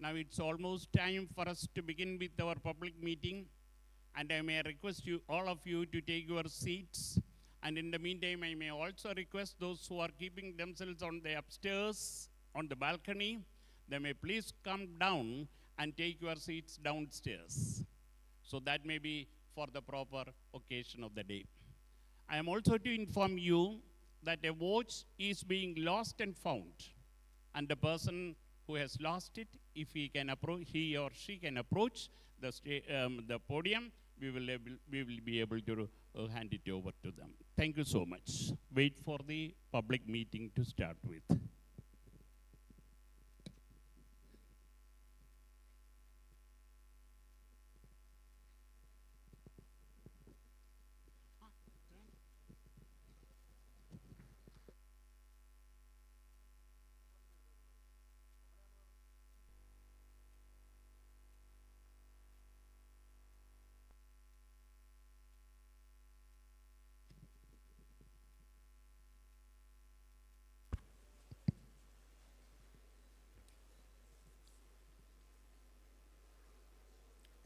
Now it's almost time for us to begin with our public meeting, and I may request you, all of you, to take your seats. And in the meantime, I may also request those who are keeping themselves on the upstairs, on the balcony, they may please come down and take your seats downstairs. So that may be for the proper occasion of the day. I am also to inform you that a watch is being lost and found, and the person who has lost it, if he or she can approach the podium, we will be able to hand it over to them. Thank you so much. Wait for the public meeting to start with.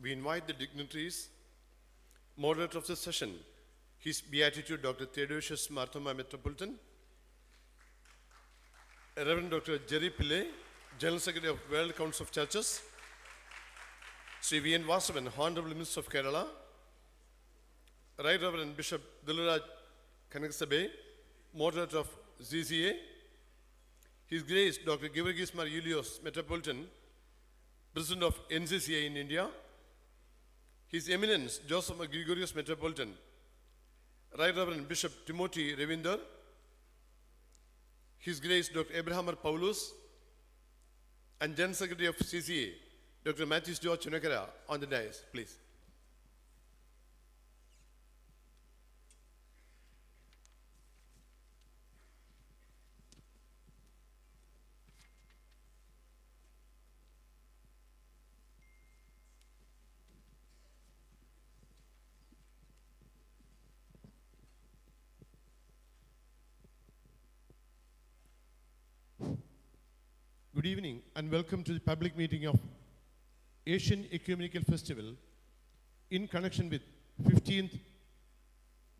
We invite the dignitaries, moderator of the session, His Beatitude Dr. Theodosius Marthoma Metropolitan, Reverend Dr. Jerry Pillay, General Secretary of World Council of Churches, Sri V.N. Vasavan, Honorable Minister of Kerala, Right Reverend Bishop Dilraj Kanakasabe, moderator of ZCA, His Grace Dr. Givargis Mar Julius Metropolitan, President of NCCA in India, His Eminence Joseph Gregorius Metropolitan, Right Reverend Bishop Timothy Revinder, His Grace Dr. Abraham R. Paulus, and General Secretary of CCA, Dr. Matthews George Chunakara, on the dais, please. Good evening and welcome to the public meeting of Asian Ecumenical Festival in connection with 15th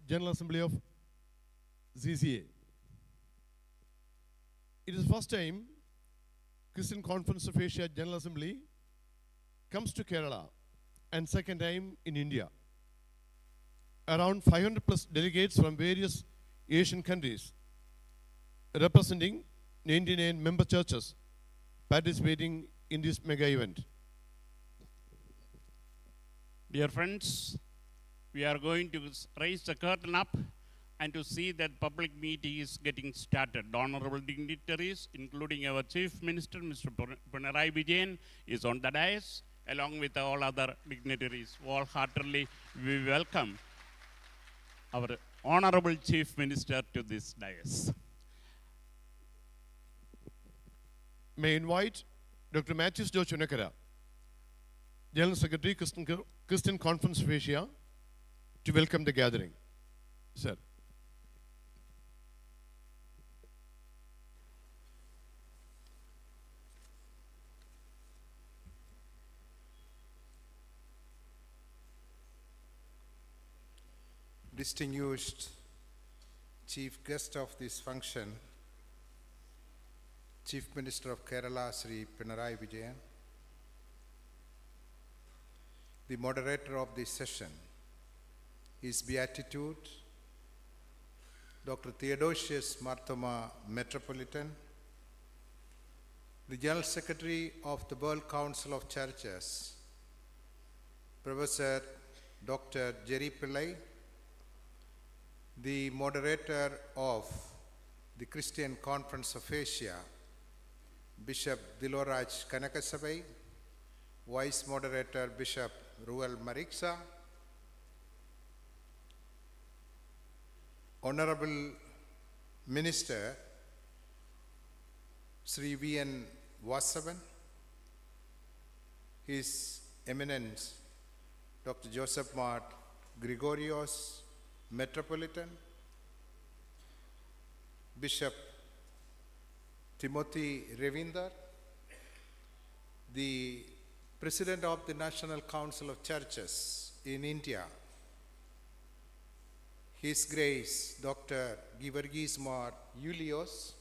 General Assembly of ZCA. It is the first time Christian Conference of Asia General Assembly comes to Kerala and second time in India. Around 500 plus delegates from various Asian countries representing 99 member churches participating in this mega event. Dear friends, we are going to raise the curtain up and to see that public meeting is getting started. Honorable dignitaries, including our Chief Minister, Mr. Pinarayi Vijayan, is on the dais, along with all other dignitaries. Wholeheartedly, we welcome our Honorable Chief Minister to this dais. May I invite Dr. Matthews George Chunakara, General Secretary, Christian Conference of Asia, to welcome the gathering. Sir. Distinguished Chief Guest of this function, Chief Minister of Kerala, Sri Pinarayi Vijayan, the moderator of this session, His Beatitude, Dr. Theodosius Marthoma Metropolitan, the General Secretary of the World Council of Churches, Professor Dr. Jerry Pillay, the moderator of the Christian Conference of Asia, Bishop Dilraj Kanakasabe, Vice Moderator Bishop Ruel Mariksa, Honorable Minister Sri V.N. Vasavan, His Eminence Dr. Joseph Mar Gregorios Metropolitan, Bishop Timothy Revinder, the President of the National Council of Churches in India, His Grace Dr. Givargis Mar Julios,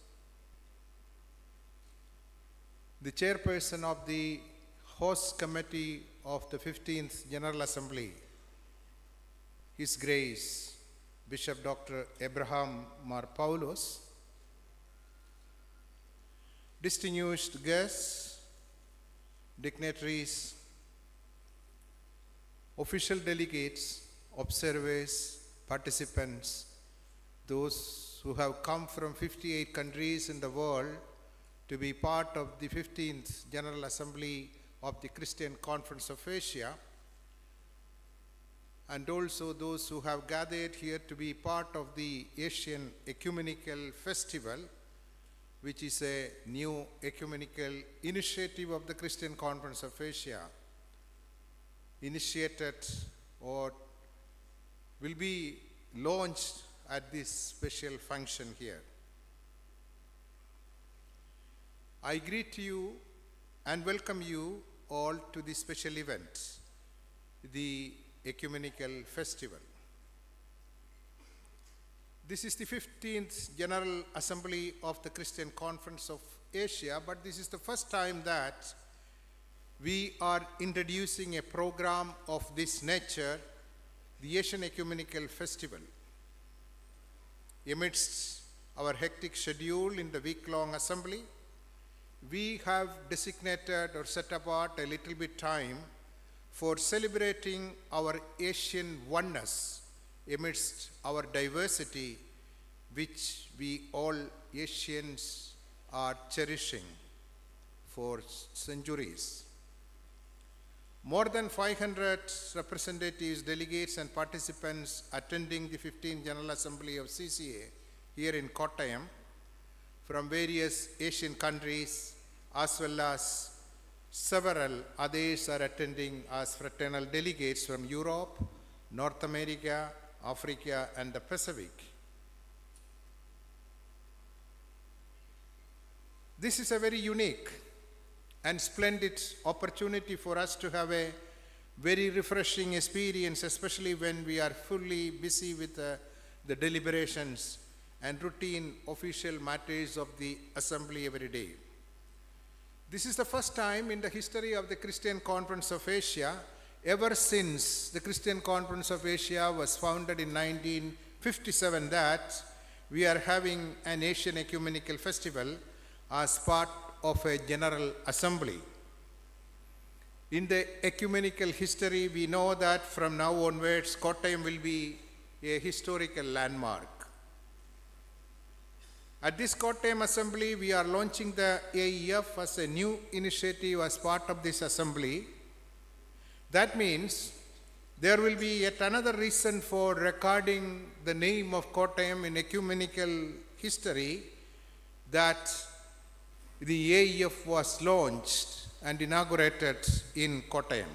the Chairperson of the Host Committee of the 15th General Assembly, His Grace Bishop Dr. Abraham Mar Paulos, distinguished guests, dignitaries, official delegates, observers, participants, those who have come from 58 countries in the world to be part of the 15th General Assembly of the Christian Conference of Asia, and also those who have gathered here to be part of the Asian Ecumenical Festival, which is a new ecumenical initiative of the Christian Conference of Asia, initiated or will be launched at this special function here. I greet you and welcome you all to this special event, the Ecumenical Festival. This is the 15th General Assembly of the Christian Conference of Asia, but this is the first time that we are introducing a program of this nature, the Asian Ecumenical Festival. Amidst our hectic schedule in the week-long assembly, we have designated or set apart a little bit time for celebrating our Asian oneness amidst our diversity, which we all Asians are cherishing for centuries. More than 500 representatives, delegates and participants attending the 15th General Assembly of CCA here in Kottayam from various Asian countries, as well as several others are attending as fraternal delegates from Europe, North America, Africa and the Pacific. This is a very unique and splendid opportunity for us to have a very refreshing experience, especially when we are fully busy with the deliberations and routine official matters of the assembly every day. This is the first time in the history of the Christian Conference of Asia, ever since the Christian Conference of Asia was founded in 1957, that we are having an Asian Ecumenical Festival as part of a General Assembly. In the ecumenical history, we know that from now onwards, Kottayam will be a historical landmark. At this Kottayam Assembly, we are launching the AEF as a new initiative as part of this assembly. That means there will be yet another reason for recording the name of Kottayam in ecumenical history, that the AEF was launched and inaugurated in Kottayam.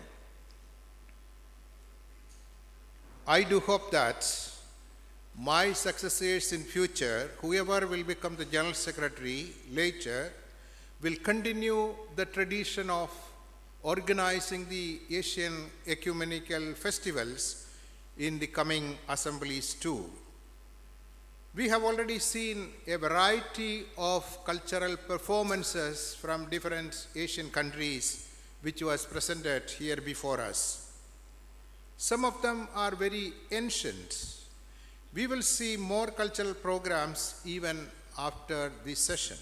I do hope that my successors in future, whoever will become the General Secretary later, will continue the tradition of organizing the Asian Ecumenical Festivals in the coming assemblies too. We have already seen a variety of cultural performances from different Asian countries which was presented here before us. Some of them are very ancient. We will see more cultural programs even after this session.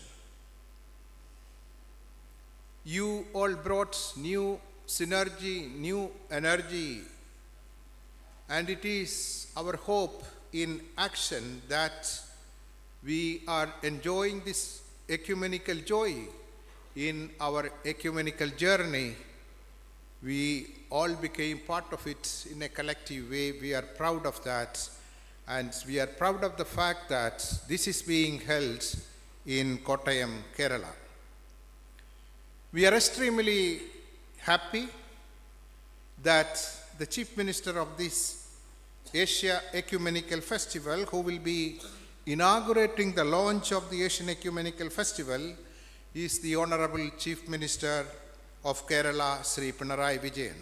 You all brought new synergy, new energy, and it is our hope in action that we are enjoying this ecumenical joy in our ecumenical journey. We all became part of it in a collective way. We are proud of that, and we are proud of the fact that this is being held in Kottayam, Kerala. We are extremely happy that the Chief Minister of this Asia Ecumenical Festival, who will be inaugurating the launch of the Asian Ecumenical Festival, is the Honorable Chief Minister of Kerala, Sri Pinarayi Vijayan.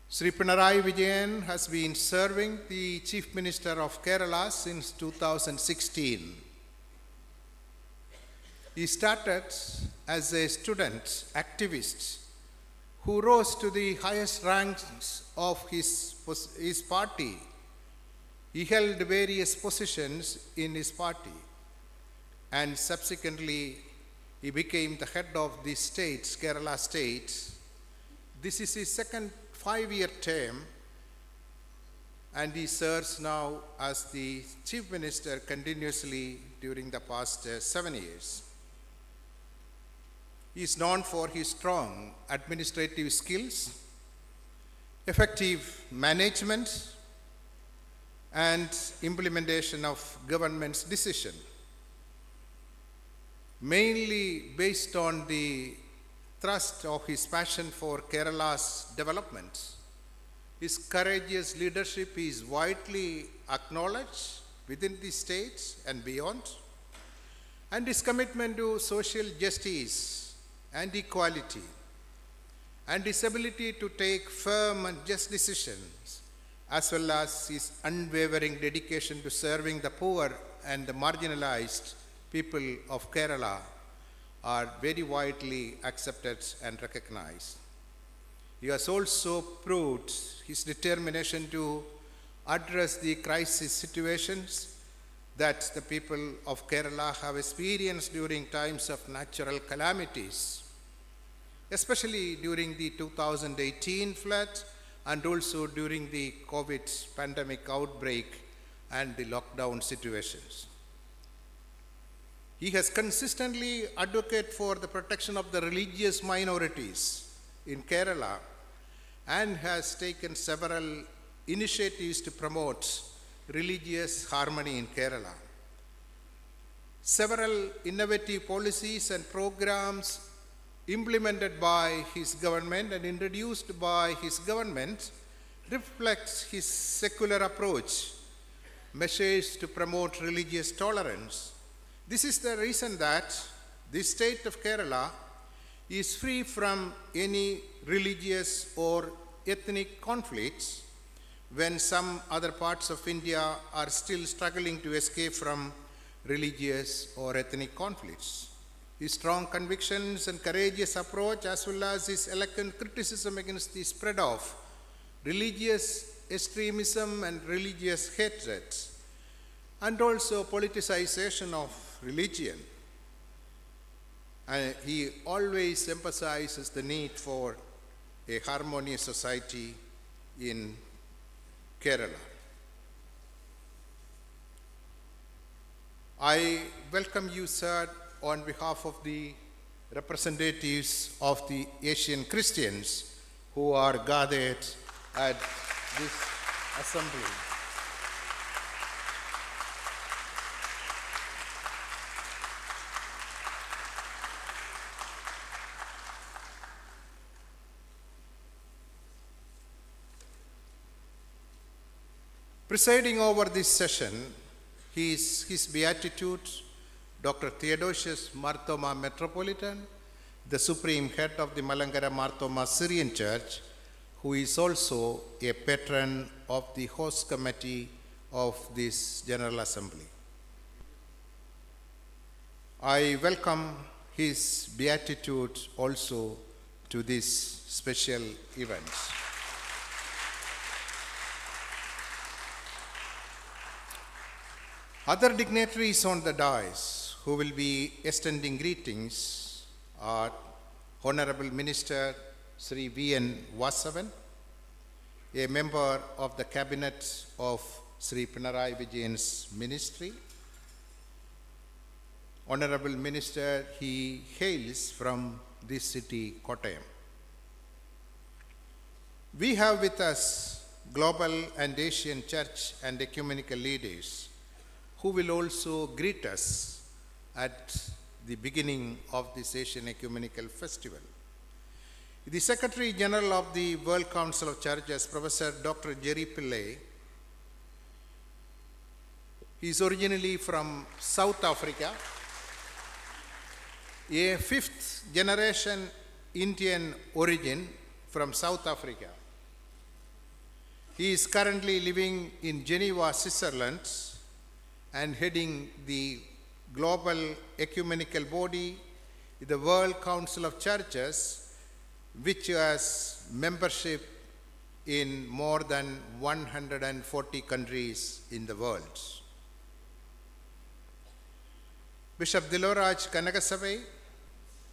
Sri Pinarayi Vijayan has been serving the Chief Minister of Kerala since 2016. He started as a student activist who rose to the highest ranks of his party. He held various positions in his party, and subsequently he became the head of the state, Kerala state. This is his second 5-year term, and he serves now as the Chief Minister continuously during the past 7 years. He is known for his strong administrative skills, effective management, and implementation of government's decision, mainly based on the thrust of his passion for Kerala's development. His courageous leadership is widely acknowledged within the states and beyond, and his commitment to social justice and equality, and his ability to take firm and just decisions, as well as his unwavering dedication to serving the poor and the marginalized people of Kerala are very widely accepted and recognized. He has also proved his determination to address the crisis situations that the people of Kerala have experienced during times of natural calamities, especially during the 2018 flood and also during the COVID pandemic outbreak and the lockdown situations. He has consistently advocated for the protection of the religious minorities in Kerala and has taken several initiatives to promote religious harmony in Kerala. Several innovative policies and programs implemented by his government and introduced by his government reflects his secular approach, measures to promote religious tolerance. This is the reason that the state of Kerala is free from any religious or ethnic conflicts when some other parts of India are still struggling to escape from religious or ethnic conflicts. His strong convictions and courageous approach, as well as his eloquent criticism against the spread of religious extremism and religious hatred, and also politicization of religion. And he always emphasizes the need for a harmonious society in Kerala. I welcome you, sir, on behalf of the representatives of the Asian Christians who are gathered at this assembly. Presiding over this session, His Beatitude, Dr. Theodosius Marthoma Metropolitan, the Supreme Head of the Malankara Marthoma Syrian Church, who is also a patron of the host committee of this General Assembly. I welcome His Beatitude also to this special event. Other dignitaries on the dais who will be extending greetings are Honorable Minister Sri V.N. Vasavan, a member of the Cabinet of Sri Pinarayi Vijayan's ministry. Honorable Minister, he hails from this city, Kottayam. We have with us global and Asian church and ecumenical leaders who will also greet us at the beginning of this Asian Ecumenical Festival. The Secretary General of the World Council of Churches, Professor Dr. Jerry Pillay, he is originally from South Africa. a fifth generation Indian origin from South Africa. He is currently living in Geneva, Switzerland, and heading the global ecumenical body, the World Council of Churches, which has membership in more than 140 countries in the world. Bishop Diloraj Kanagasavai,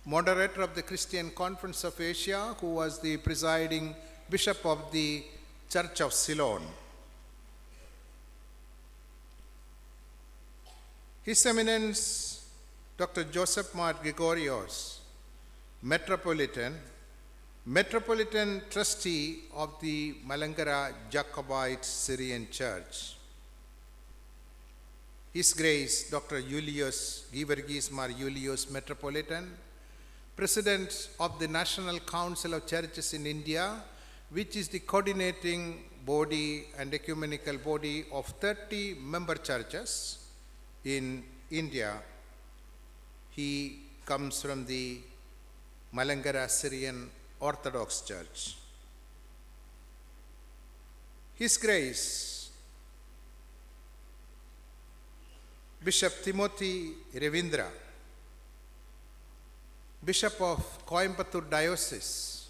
moderator of the Christian Conference of Asia, who was the presiding bishop of the Church of Ceylon. His Eminence Dr. Joseph Mar Gregorios, Metropolitan Trustee of the Malangara Jacobite Syrian Church. His Grace Dr. Julius Givergis Mar Julius, Metropolitan, President of the National Council of Churches in India, which is the coordinating body and ecumenical body of 30 member churches in India. He comes from the Malangara Syrian Orthodox Church. His Grace Bishop Timothy Ravindra, Bishop of Coimbatore Diocese,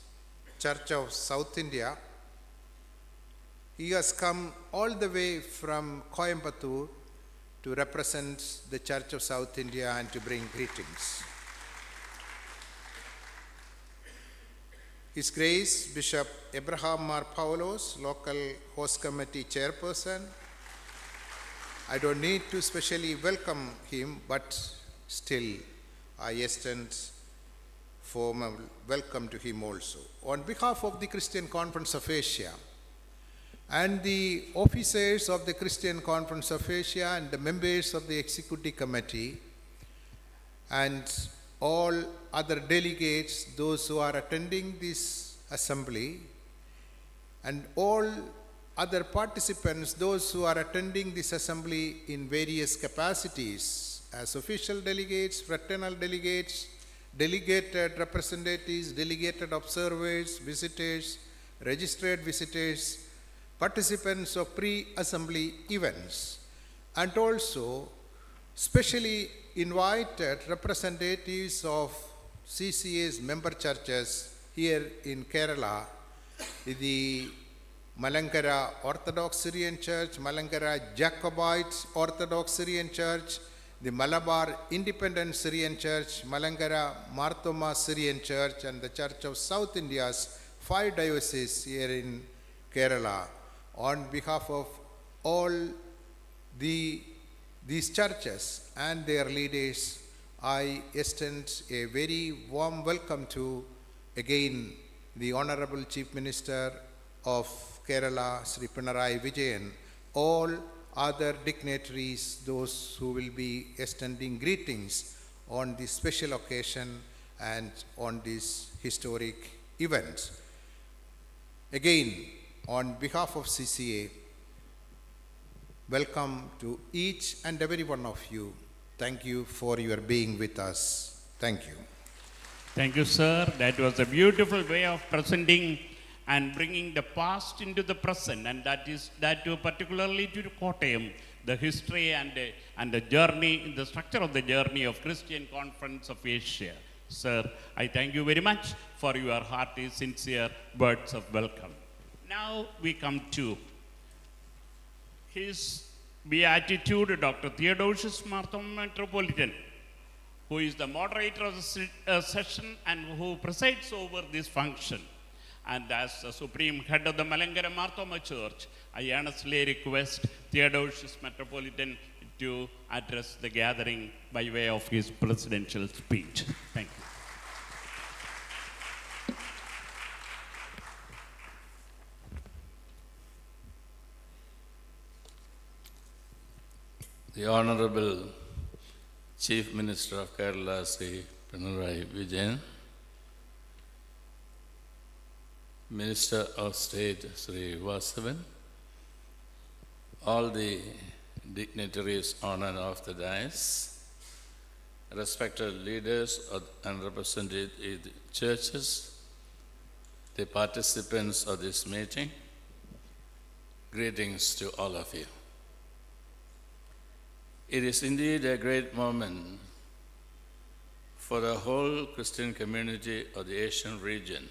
Church of South India. He has come all the way from Coimbatore to represent the Church of South India and to bring greetings. His Grace Bishop Abraham Mar Paulos, local host committee chairperson. I don't need to specially welcome him, but still I extend formal welcome to him also. On behalf of the Christian Conference of Asia and the officers of the Christian Conference of Asia and the members of the Executive Committee and all other delegates, those who are attending this assembly, and all other participants, those who are attending this assembly in various capacities, as official delegates, fraternal delegates, delegated representatives, delegated observers, visitors, registered visitors, participants of pre-assembly events, and also specially invited representatives of CCA's member churches here in Kerala, the Malangara Orthodox Syrian Church, Malangara Jacobite Orthodox Syrian Church, the Malabar Independent Syrian Church, Malangara Marthoma Syrian Church, and the Church of South India's 5 dioceses here in Kerala. On behalf of all these churches and their leaders, I extend a very warm welcome to, again, the Honorable Chief Minister of Kerala, Sri Pinarayi Vijayan, all other dignitaries, those who will be extending greetings on this special occasion and on this historic event. Again, on behalf of CCA, welcome to each and every one of you. Thank you for your being with us. Thank you. Thank you, sir. That was a beautiful way of presenting and bringing the past into the present, and that too particularly to Kottayam, the history and the journey, the structure of the journey of Christian Conference of Asia. Sir, I thank you very much for your hearty, sincere words of welcome. Now we come to His Beatitude, Dr. Theodosius Marthom, Metropolitan, who is the moderator of the session and who presides over this function. And as the Supreme Head of the Malangara Marthoma Church, I earnestly request Theodosius Metropolitan to address the gathering by way of his presidential speech. Thank you. The Honorable Chief Minister of Kerala, Sri Pinarayi Vijayan, Minister of State, Sri Vasavan, all the dignitaries on and off the dais, respected leaders and representative churches, the participants of this meeting, greetings to all of you. It is indeed a great moment for the whole Christian community of the Asian region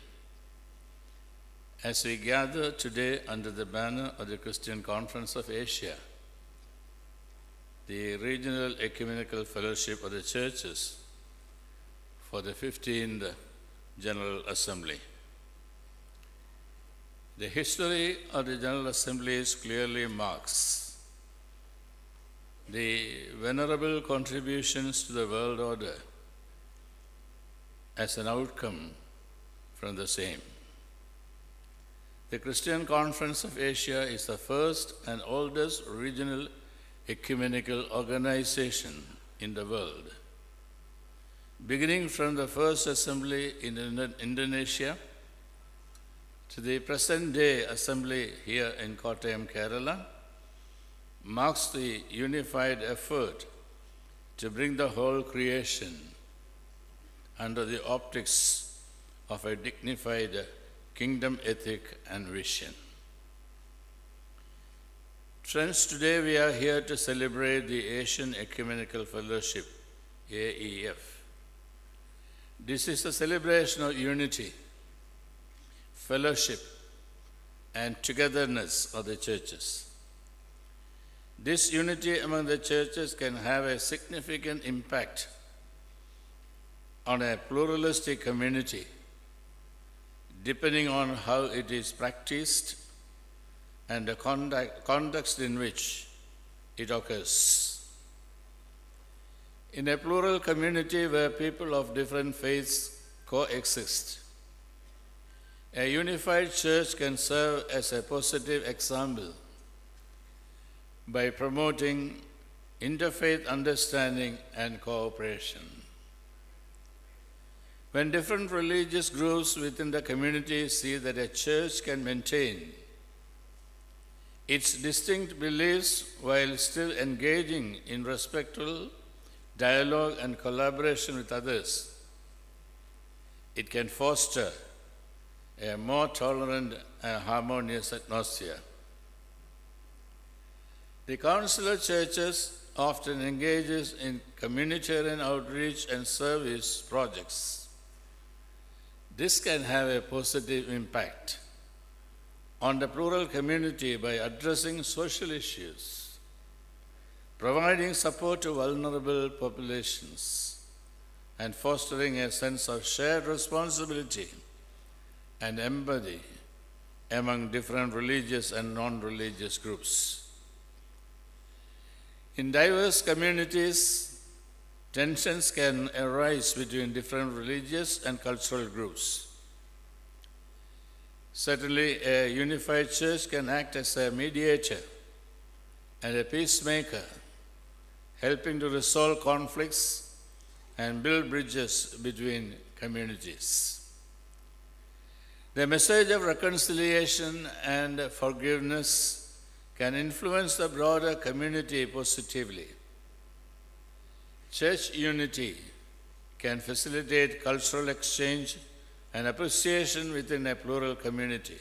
as we gather today under the banner of the Christian Conference of Asia, the Regional Ecumenical Fellowship of the Churches, for the 15th General Assembly. The history of the General Assemblies clearly marks the venerable contributions to the world order as an outcome from the same. The Christian Conference of Asia is the first and oldest regional ecumenical organization in the world. Beginning from the first assembly in Indonesia to the present-day assembly here in Kottayam, Kerala, marks the unified effort to bring the whole creation under the optics of a dignified kingdom ethic and vision. Friends, today we are here to celebrate the Asian Ecumenical Fellowship, AEF. This is a celebration of unity, fellowship, and togetherness of the churches. This unity among the churches can have a significant impact on a pluralistic community, depending on how it is practiced and the context in which it occurs. In a plural community where people of different faiths coexist, a unified church can serve as a positive example by promoting interfaith understanding and cooperation. When different religious groups within the community see that a church can maintain its distinct beliefs while still engaging in respectful dialogue and collaboration with others, it can foster a more tolerant and harmonious atmosphere. The Council of Churches often engages in communitarian outreach and service projects. This can have a positive impact on the plural community by addressing social issues, providing support to vulnerable populations, and fostering a sense of shared responsibility and empathy among different religious and non-religious groups. In diverse communities, tensions can arise between different religious and cultural groups. Certainly, a unified church can act as a mediator and a peacemaker, helping to resolve conflicts and build bridges between communities. The message of reconciliation and forgiveness can influence the broader community positively. Church unity can facilitate cultural exchange and appreciation within a plural community.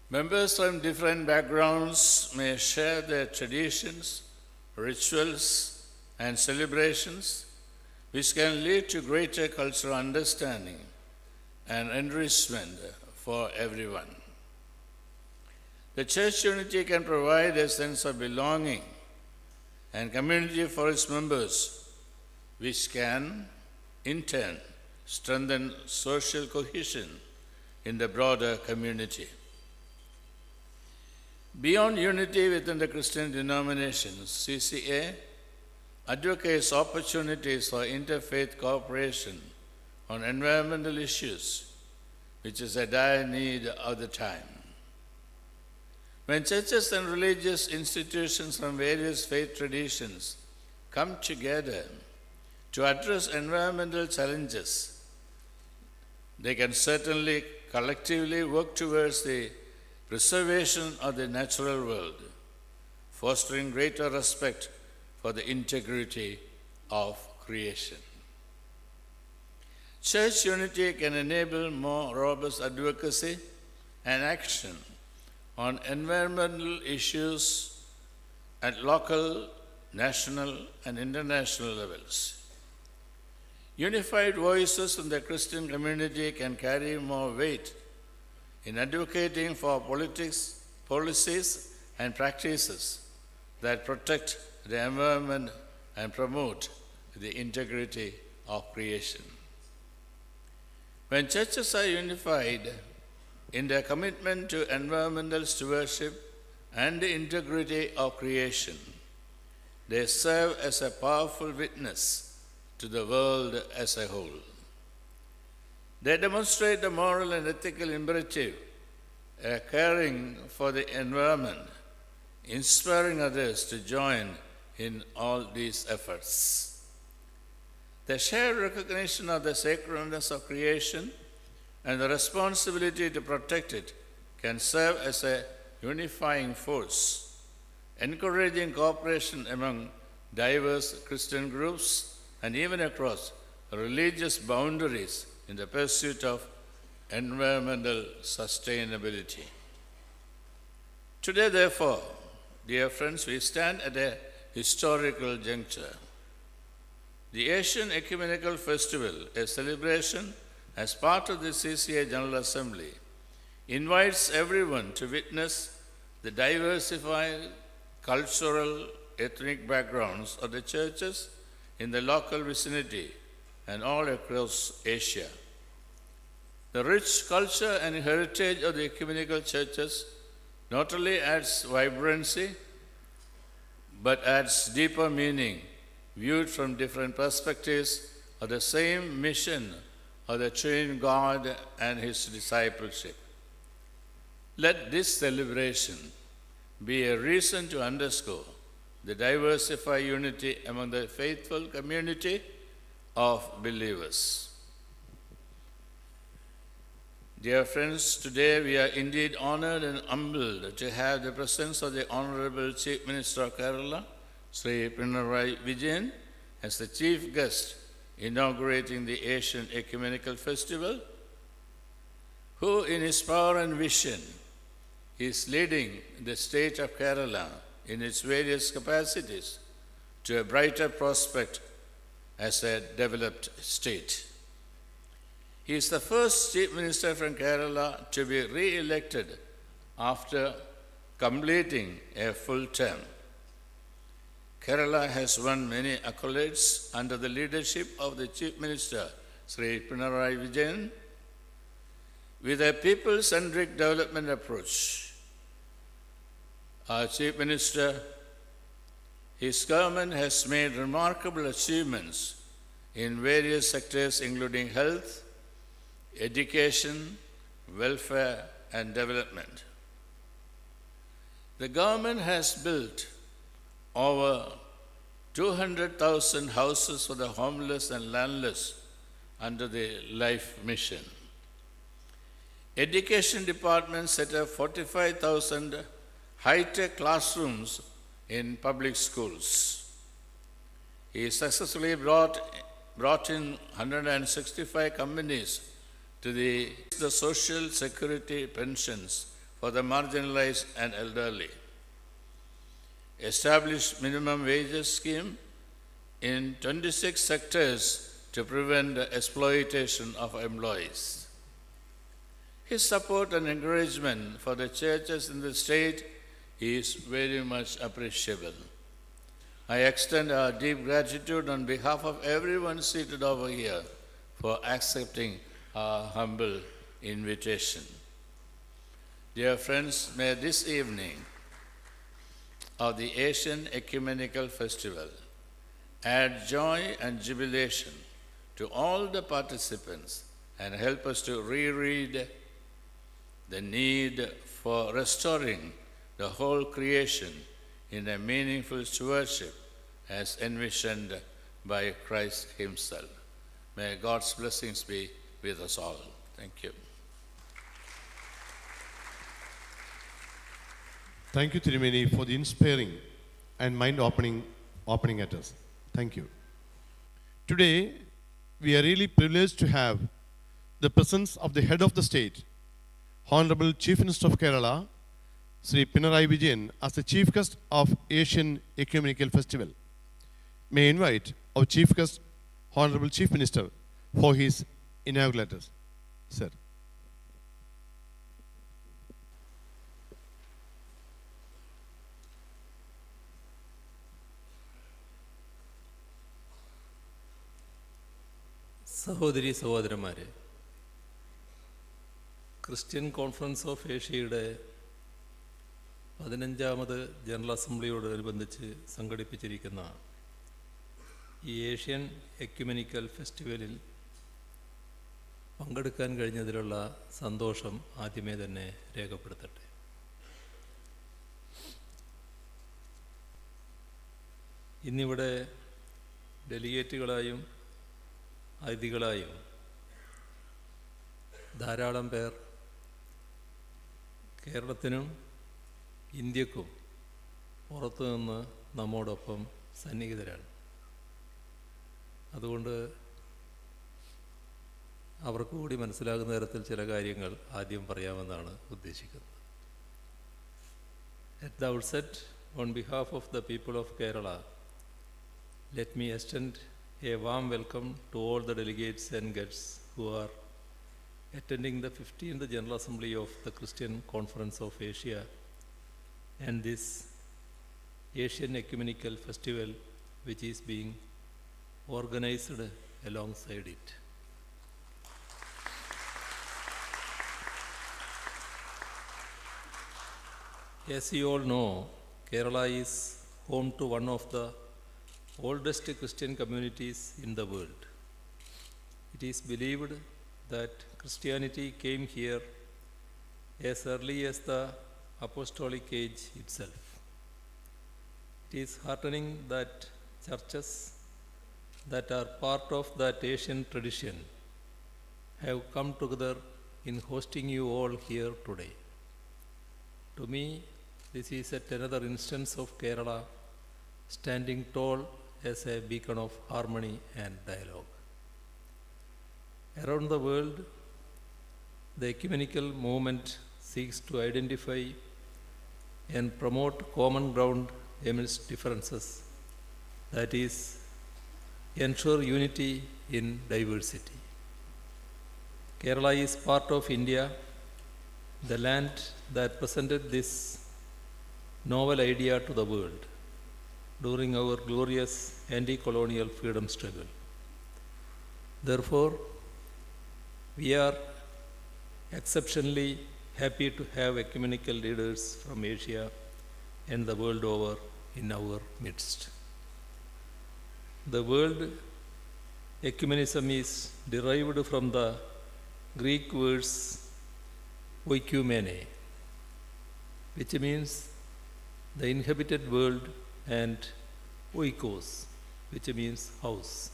Members from different backgrounds may share their traditions, rituals, and celebrations, which can lead to greater cultural understanding and enrichment for everyone. The church unity can provide a sense of belonging and community for its members, which can, in turn, strengthen social cohesion in the broader community. Beyond unity within the Christian denominations, CCA advocates opportunities for interfaith cooperation on environmental issues, which is a dire need of the time. When churches and religious institutions from various faith traditions come together to address environmental challenges, they can certainly collectively work towards the preservation of the natural world, fostering greater respect for the integrity of creation. Church unity can enable more robust advocacy and action on environmental issues at local, national, and international levels. Unified voices in the Christian community can carry more weight in advocating for policies, and practices that protect the environment and promote the integrity of creation. When churches are unified in their commitment to environmental stewardship and the integrity of creation, they serve as a powerful witness to the world as a whole. They demonstrate the moral and ethical imperative, caring for the environment, inspiring others to join in all these efforts. The shared recognition of the sacredness of creation and the responsibility to protect it can serve as a unifying force, encouraging cooperation among diverse Christian groups and even across religious boundaries in the pursuit of environmental sustainability. Today, therefore, dear friends, we stand at a historical juncture. The Asian Ecumenical Festival, a celebration as part of the CCA General Assembly, invites everyone to witness the diversified cultural, ethnic backgrounds of the churches in the local vicinity and all across Asia. The rich culture and heritage of the ecumenical churches not only adds vibrancy, but adds deeper meaning viewed from different perspectives of the same mission of the triune God and his discipleship. Let this celebration be a reason to underscore the diversified unity among the faithful community of believers. Dear friends, today we are indeed honored and humbled to have the presence of the Honorable Chief Minister of Kerala, Sri Pinarayi Vijayan, as the chief guest inaugurating the Asian Ecumenical Festival, who in his power and vision is leading the state of Kerala in its various capacities to a brighter prospect as a developed state. He is the first Chief Minister from Kerala to be re-elected after completing a full term. Kerala has won many accolades under the leadership of the Chief Minister, Sri Pinarayi Vijayan, with a people-centric development approach. Our Chief Minister, his government has made remarkable achievements in various sectors including health, education, welfare, and development. The government has built over 200,000 houses for the homeless and landless under the Life Mission. Education department set up 45,000 high-tech classrooms in public schools. He successfully brought in 165 companies to the social security pensions for the marginalized and elderly. Established minimum wages scheme in 26 sectors to prevent the exploitation of employees. His support and encouragement for the churches in the state is very much appreciable. I extend our deep gratitude on behalf of everyone seated over here for accepting our humble invitation. Dear friends, may this evening of the Asian Ecumenical Festival add joy and jubilation to all the participants and help us to reread the need for restoring the whole creation in a meaningful stewardship as envisioned by Christ himself. May God's blessings be with us all. Thank you. Thank you, Tirumeni, for the inspiring and mind-opening at us. Thank you. Today, we are really privileged to have the presence of the head of the state, Honorable Chief Minister of Kerala, Sri Pinarayi Vijayan, as the chief guest of Asian Ecumenical Festival. May I invite our chief guest, Honorable Chief Minister, for his inaugural address. Sir. സഹോദരി സഹോദരന്മാരെ, Christian conference of ഏഷ്യയുടെ 15ാമത് general അസംബ്ലിയോടനുബന്ധിച്ച് സംഘടിപ്പിച്ചിരിക്കുന്ന ഈ Asian ecumenical ഫെസ്റ്റിവലിൽ പങ്കെടുക്കാൻ കഴിഞ്ഞതിലുള്ള സന്തോഷം ആദ്യമേ തന്നെ രേഖപ്പെടുത്തട്ടെ. ഇന്നിവിടെ ഡെലിഗേറ്റുകളായും അതിഥികളായും ധാരാളം പേർ കേരളത്തിനും ഇന്ത്യക്കും പുറത്തുനിന്ന് നമ്മോടൊപ്പം സന്നിഹിതരാണ്. അതുകൊണ്ട് അവർക്ക് കൂടി മനസ്സിലാകുന്ന തരത്തിൽ ചില കാര്യങ്ങൾ ആദ്യം പറയാമെന്നാണ് ഉദ്ദേശിക്കുന്നത്. At the outset, on behalf of the people of Kerala, let me extend a warm welcome to all the delegates and guests who are attending the 15th General Assembly of the Christian Conference of Asia and this Asian Ecumenical Festival which is being organized alongside it. As you all know, Kerala is home to one of the oldest Christian communities in the world. It is believed that Christianity came here as early as the apostolic age itself. It is heartening that churches that are part of that Asian tradition have come together in hosting you all here today. To me, this is yet another instance of Kerala standing tall as a beacon of harmony and dialogue. Around the world, the ecumenical movement seeks to identify and promote common ground amidst differences, that is, ensure unity in diversity. Kerala is part of India, the land that presented this novel idea to the world during our glorious anti-colonial freedom struggle. Therefore, we are exceptionally happy to have ecumenical leaders from Asia and the world over in our midst. The word ecumenism is derived from the Greek words oikumene, which means the inhabited world, and oikos, which means house.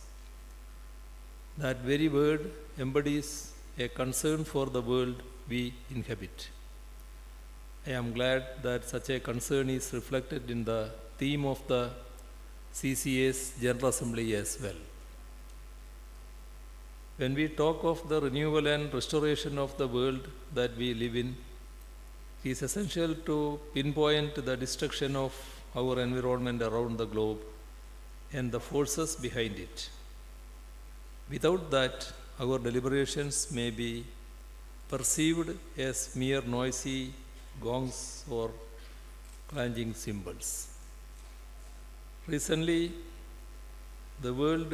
That very word embodies a concern for the world we inhabit. I am glad that such a concern is reflected in the theme of the CCA's General Assembly as well. When we talk of the renewal and restoration of the world that we live in, it is essential to pinpoint the destruction of our environment around the globe and the forces behind it. Without that, our deliberations may be perceived as mere noisy gongs or clanging cymbals. Recently, the World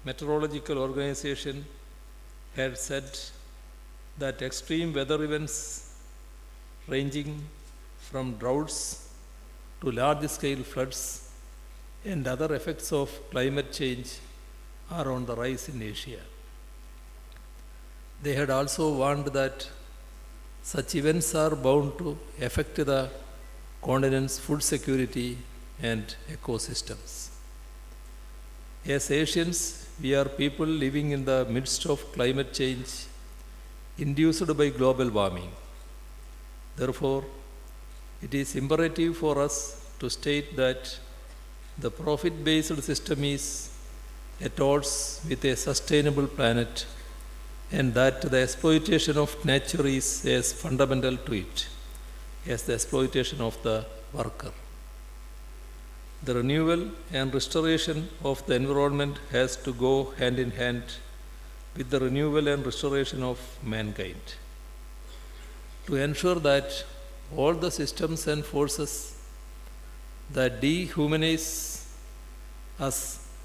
Meteorological Organization had said that extreme weather events ranging from droughts to large-scale floods and other effects of climate change are on the rise in Asia. They had also warned that such events are bound to affect the continent's food security and ecosystems. As Asians, we are people living in the midst of climate change induced by global warming. Therefore, it is imperative for us to state that the profit-based system is at odds with a sustainable planet, and that the exploitation of nature is as fundamental to it as the exploitation of the worker. The renewal and restoration of the environment has to go hand in hand with the renewal and restoration of mankind. To ensure that all the systems and forces that dehumanize us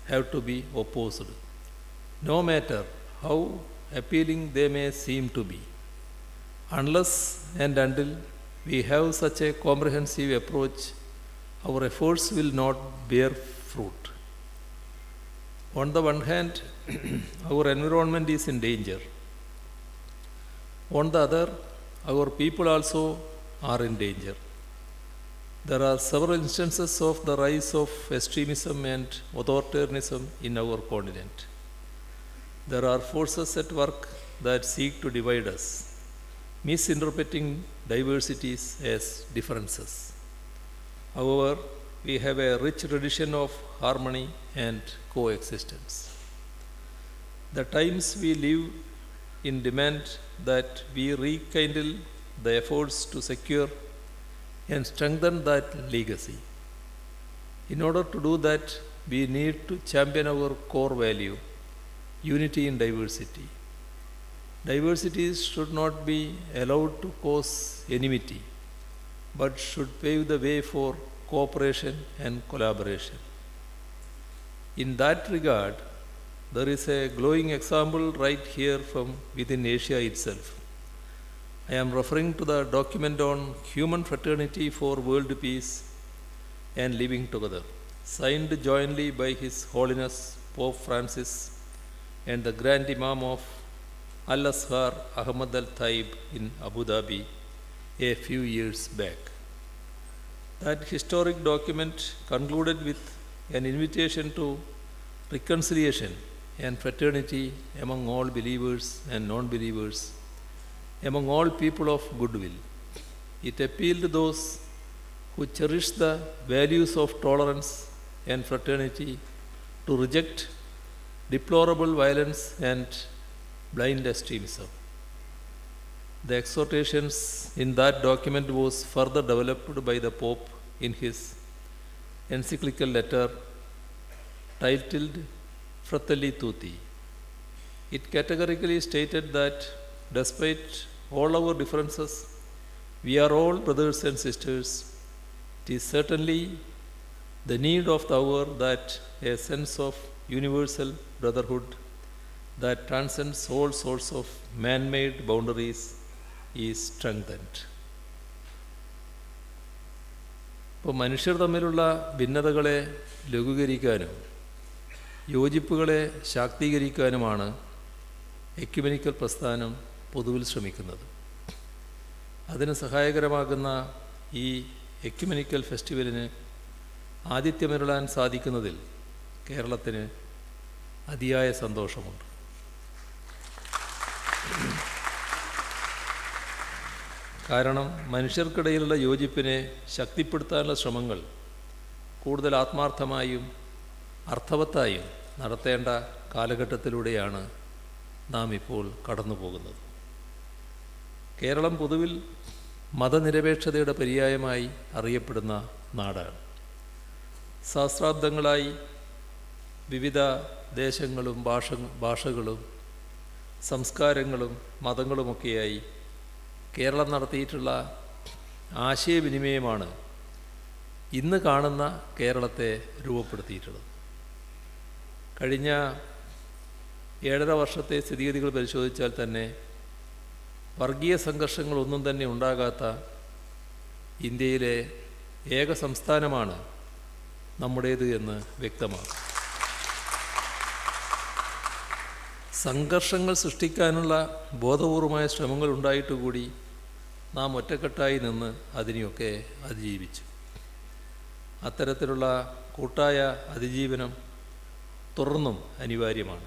have to be opposed, no matter how appealing they may seem to be. Unless and until we have such a comprehensive approach, our efforts will not bear fruit. On the one hand, our environment is in danger. On the other, our people also are in danger. There are several instances of the rise of extremism and authoritarianism in our continent. There are forces at work that seek to divide us, misinterpreting diversities as differences. However, we have a rich tradition of harmony and coexistence. The times we live in demand that we rekindle the efforts to secure and strengthen that legacy. In order to do that, we need to champion our core value, unity in diversity. Diversities should not be allowed to cause enmity, but should pave the way for cooperation and collaboration. In that regard, there is a glowing example right here from within Asia itself. I am referring to the document on human fraternity for world peace and living together, signed jointly by His Holiness Pope Francis and the Grand Imam of Al-Azhar Ahmad Al-Taib in Abu Dhabi a few years back. That historic document concluded with an invitation to reconciliation and fraternity among all believers and non-believers, among all people of goodwill. It appealed to those who cherish the values of tolerance and fraternity to reject deplorable violence and blind extremism. The exhortations in that document was further developed by the Pope in his encyclical letter titled Fratelli Tutti. It categorically stated that despite all our differences, we are all brothers and sisters. It is certainly the need of the hour that a sense of universal brotherhood that transcends all sorts of man-made boundaries is strengthened. ഇപ്പോൾ മനുഷ്യർ തമ്മിലുള്ള ഭിന്നതകളെ ലഘൂകരിക്കാനും യോജിപ്പുകളെ ശാക്തീകരിക്കാനുമാണ് ecumenical പ്രസ്ഥാനം പൊതുവിൽ ശ്രമിക്കുന്നത്. അതിന് സഹായകരമാകുന്ന ഈ ecumenical ഫെസ്റ്റിവലിന് ആതിഥ്യമരുളാൻ സാധിക്കുന്നതിൽ കേരളത്തിന് അതിയായ സന്തോഷമുണ്ട്. കാരണം മനുഷ്യർക്കിടയിലുള്ള യോജിപ്പിനെ ശക്തിപ്പെടുത്താനുള്ള ശ്രമങ്ങൾ കൂടുതൽ ആത്മാർത്ഥമായും അർത്ഥവത്തായും നടത്തേണ്ട കാലഘട്ടത്തിലൂടെയാണ് നാം ഇപ്പോൾ കടന്നു പോകുന്നത്. കേരളം പൊതുവിൽ മതനിരപേക്ഷതയുടെ പര്യായമായി അറിയപ്പെടുന്ന നാടാണ്. സഹസ്രാബ്ദങ്ങളായി വിവിധ ദേശങ്ങളും ഭാഷകളും സംസ്കാരങ്ങളും മതങ്ങളുമൊക്കെയായി കേരളം നടത്തിയിട്ടുള്ള ആശയവിനിമയമാണ് ഇന്ന് കാണുന്ന കേരളത്തെ രൂപപ്പെടുത്തിയിട്ടുള്ളത്. കഴിഞ്ഞ 7.5 വർഷത്തെ സ്ഥിതിഗതികൾ പരിശോധിച്ചാൽ തന്നെ വർഗീയ സംഘർഷങ്ങളൊന്നും തന്നെ ഉണ്ടാകാത്ത ഇന്ത്യയിലെ ഏക സംസ്ഥാനമാണ് നമ്മുടേത് എന്ന് വ്യക്തമാകും. സംഘർഷങ്ങൾ സൃഷ്ടിക്കാനുള്ള ബോധപൂർവമായ ശ്രമങ്ങൾ ഉണ്ടായിട്ടുകൂടി നാം ഒറ്റക്കെട്ടായി നിന്ന് അതിനെയൊക്കെ അതിജീവിച്ചു. അത്തരത്തിലുള്ള കൂട്ടായ അതിജീവനം തുടർന്നും അനിവാര്യമാണ്.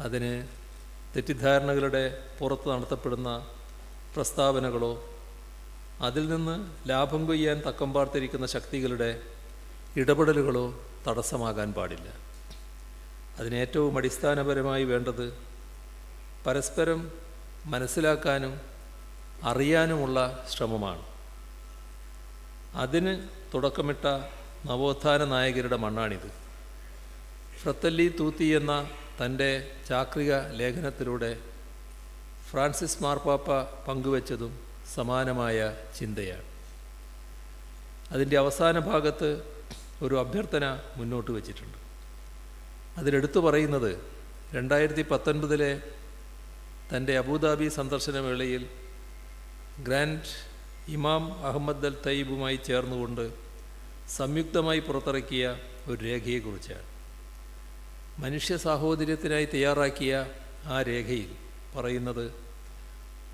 അതിന് തെറ്റിദ്ധാരണകളുടെ പുറത്ത് നടത്തപ്പെടുന്ന പ്രസ്താവനകളോ അതിൽ നിന്ന് ലാഭം കൊയ്യാൻ തക്കം പാർത്തിരിക്കുന്ന ശക്തികളുടെ ഇടപെടലുകളോ തടസ്സമാകാൻ പാടില്ല. അതിനേറ്റവും അടിസ്ഥാനപരമായി വേണ്ടത് പരസ്പരം മനസ്സിലാക്കാനും അറിയാനുമുള്ള ശ്രമമാണ്. അതിന് തുടക്കമിട്ട നവോത്ഥാന നായകരുടെ മണ്ണാണിത്. ഫ്രത്തല്ലി തൂത്തി എന്ന തൻ്റെ ചാക്രിക ലേഖനത്തിലൂടെ ഫ്രാൻസിസ് മാർപ്പാപ്പ പങ്കുവച്ചതും സമാനമായ ചിന്തയാണ്. അതിൻ്റെ അവസാന ഭാഗത്ത് ഒരു അഭ്യർത്ഥന മുന്നോട്ട് വച്ചിട്ടുണ്ട്. അതിലെടുത്തു പറയുന്നത് 2019 തൻ്റെ അബുദാബി സന്ദർശന വേളയിൽ ഗ്രാൻഡ് ഇമാം അഹമ്മദ് അൽ തയ്യിബുമായി ചേർന്നുകൊണ്ട് സംയുക്തമായി പുറത്തിറക്കിയ ഒരു രേഖയെക്കുറിച്ചാണ്. മനുഷ്യ സാഹോദര്യത്തിനായി തയ്യാറാക്കിയ ആ രേഖയിൽ പറയുന്നത്,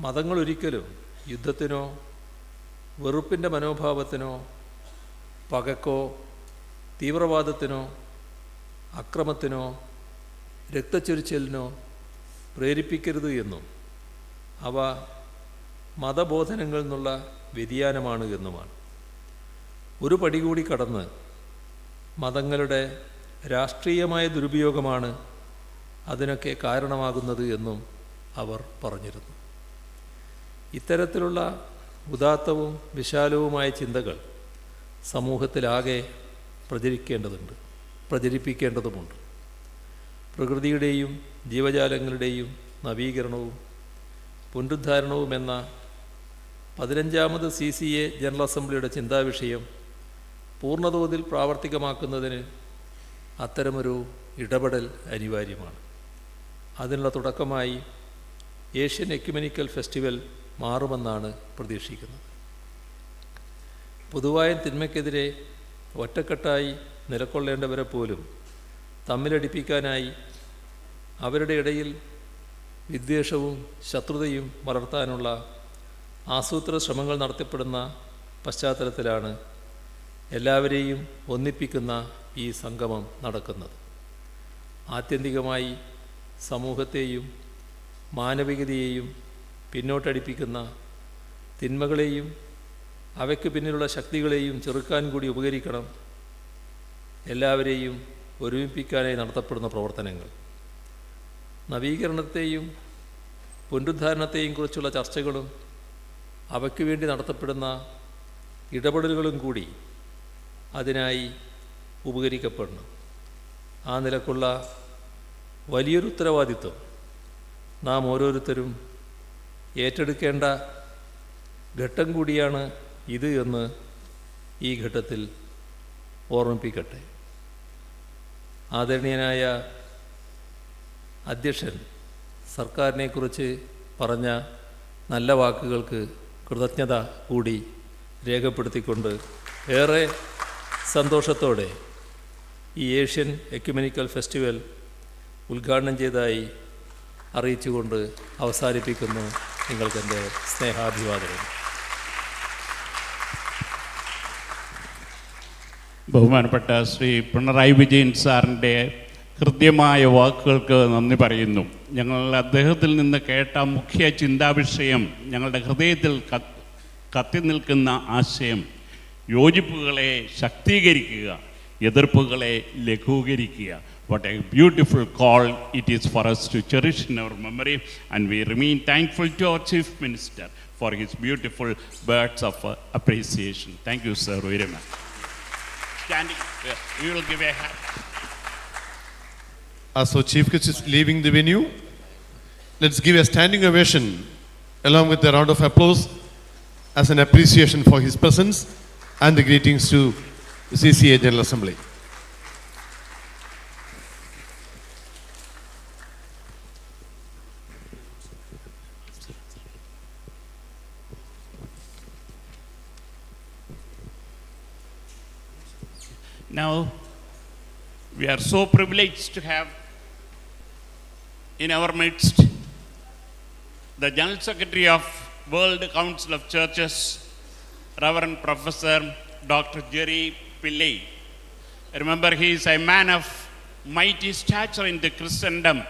മതങ്ങളൊരിക്കലും യുദ്ധത്തിനോ വെറുപ്പിൻ്റെ മനോഭാവത്തിനോ പകക്കോ തീവ്രവാദത്തിനോ അക്രമത്തിനോ രക്തച്ചൊരിച്ചിലിനോ പ്രേരിപ്പിക്കരുത് എന്നും അവ മതബോധനങ്ങളിൽ നിന്നുള്ള വ്യതിയാനമാണ് എന്നുമാണ്. ഒരു പടി കൂടി കടന്ന് മതങ്ങളുടെ രാഷ്ട്രീയമായ ദുരുപയോഗമാണ് അതിനൊക്കെ കാരണമാകുന്നത് എന്നും അവർ പറഞ്ഞിരുന്നു. ഇത്തരത്തിലുള്ള ഉദാത്തവും വിശാലവുമായ ചിന്തകൾ സമൂഹത്തിലാകെ പ്രചരിപ്പിക്കേണ്ടതുമുണ്ട്. പ്രകൃതിയുടെയും ജീവജാലങ്ങളുടെയും നവീകരണവും പുനരുദ്ധാരണവും എന്ന 15ാമത് CCA ജനറൽ അസംബ്ലിയുടെ ചിന്താവിഷയം പൂർണ്ണതോതിൽ പ്രാവർത്തികമാക്കുന്നതിന് അത്തരമൊരു ഇടപെടൽ അനിവാര്യമാണ്. അതിനുള്ള തുടക്കമായി ഏഷ്യൻ എക്യുമെനിക്കൽ ഫെസ്റ്റിവൽ മാറുമെന്നാണ് പ്രതീക്ഷിക്കുന്നത്. പൊതുവായ തിന്മയ്ക്കെതിരെ ഒറ്റക്കെട്ടായി നിലകൊള്ളേണ്ടവരെ പോലും തമ്മിലടിപ്പിക്കാനായി അവരുടെ ഇടയിൽ വിദ്വേഷവും ശത്രുതയും വളർത്താനുള്ള ആസൂത്രിത ശ്രമങ്ങൾ നടത്തപ്പെടുന്ന പശ്ചാത്തലത്തിലാണ് എല്ലാവരെയും ഒന്നിപ്പിക്കുന്ന ഈ സംഗമം നടക്കുന്നത്. ആത്യന്തികമായി സമൂഹത്തെയും മാനവികതയെയും പിന്നോട്ടടിപ്പിക്കുന്ന തിന്മകളെയും അവയ്ക്ക് പിന്നിലുള്ള ശക്തികളെയും ചെറുക്കാൻ കൂടി ഉപകരിക്കണം എല്ലാവരെയും ഒരുമിപ്പിക്കാനായി നടത്തപ്പെടുന്ന പ്രവർത്തനങ്ങൾ. നവീകരണത്തെയും പുനരുദ്ധാരണത്തെയും കുറിച്ചുള്ള ചർച്ചകളും അവയ്ക്ക് വേണ്ടി നടത്തപ്പെടുന്ന ഇടപെടലുകളും കൂടി അതിനായി ഉപകരിക്കപ്പെടണം. ആ നിലക്കുള്ള വലിയൊരു ഉത്തരവാദിത്വം നാം ഓരോരുത്തരും ഏറ്റെടുക്കേണ്ട ഘട്ടം കൂടിയാണ് ഇത് എന്ന് ഈ ഘട്ടത്തിൽ ഓർമ്മിപ്പിക്കട്ടെ. ആദരണീയനായ അധ്യക്ഷൻ സർക്കാരിനെക്കുറിച്ച് പറഞ്ഞ നല്ല വാക്കുകൾക്ക് കൃതജ്ഞത കൂടി രേഖപ്പെടുത്തിക്കൊണ്ട് ഏറെ സന്തോഷത്തോടെ ഈ ഏഷ്യൻ എക്യുമെനിക്കൽ ഫെസ്റ്റിവൽ ഉദ്ഘാടനം ചെയ്തതായി അറിയിച്ചുകൊണ്ട് അവസാനിപ്പിക്കുന്നു. നിങ്ങൾക്കെൻ്റെ സ്നേഹാഭിവാദനം. ബഹുമാനപ്പെട്ട ശ്രീ പിണറായി വിജയൻ സാറിൻ്റെ ഹൃദ്യമായ വാക്കുകൾക്ക് നന്ദി പറയുന്നു. ഞങ്ങൾ അദ്ദേഹത്തിൽ നിന്ന് കേട്ട മുഖ്യ ചിന്താവിഷയം, ഞങ്ങളുടെ ഹൃദയത്തിൽ കത്തി നിൽക്കുന്ന ആശയം, യോജിപ്പുകളെ ശക്തീകരിക്കുക, എതിർപ്പുകളെ ലഘൂകരിക്കുക. What a beautiful call it is for us to cherish in our memory, and we remain thankful to our Chief Minister for his beautiful words of appreciation. Thank you, sir, very much. Standing, we will give a hand. As our Chief Guest is leaving the venue, let's give a standing ovation along with a round of applause as an appreciation for his presence and the greetings to the CCA General Assembly. Now, we are so privileged to have in our midst the General Secretary of World Council of Churches, Reverend Professor Dr. Jerry Pillai. Remember, he is a man of mighty stature in the Christendom.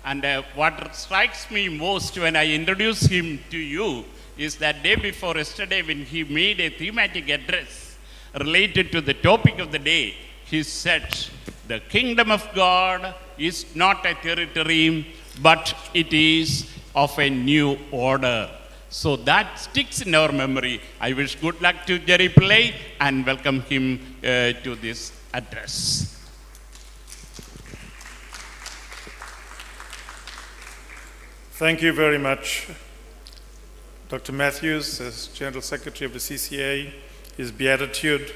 And what strikes me most when I introduce him to you is that day before yesterday when he made a thematic address related to the topic of the day, he said, "The kingdom of God is not a territory, but it is of a new order. So that sticks in our memory. I wish good luck to Jerry Pillai and welcome him to this address. Thank you very much, Dr. Matthews, as General Secretary of the CCA, His Beatitude,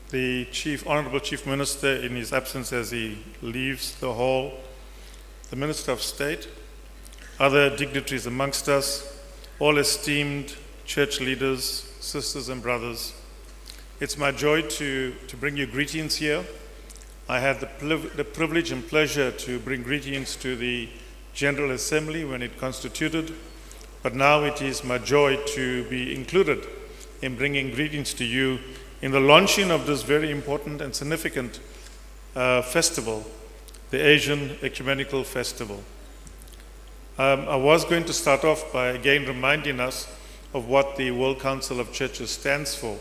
the Honorable Chief Minister in his absence as he leaves the hall, the Minister of State, other dignitaries amongst us, all esteemed church leaders, sisters and brothers. It's my joy to bring you greetings here. I had the privilege and pleasure to bring greetings to the General Assembly when it constituted, but now it is my joy to be included in bringing greetings to you in the launching of this very important and significant festival, the Asian Ecumenical Festival. I was going to start off by again reminding us of what the World Council of Churches stands for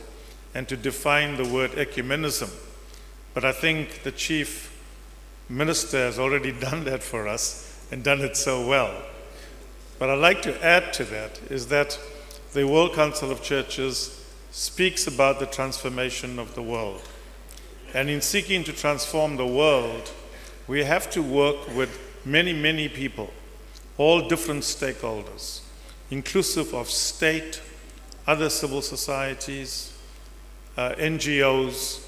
and to define the word ecumenism. But I think the Chief Minister has already done that for us and done it so well. But I'd like to add to that is that the World Council of Churches speaks about the transformation of the world. And in seeking to transform the world, we have to work with many, many people, all different stakeholders, inclusive of state, other civil societies, NGOs,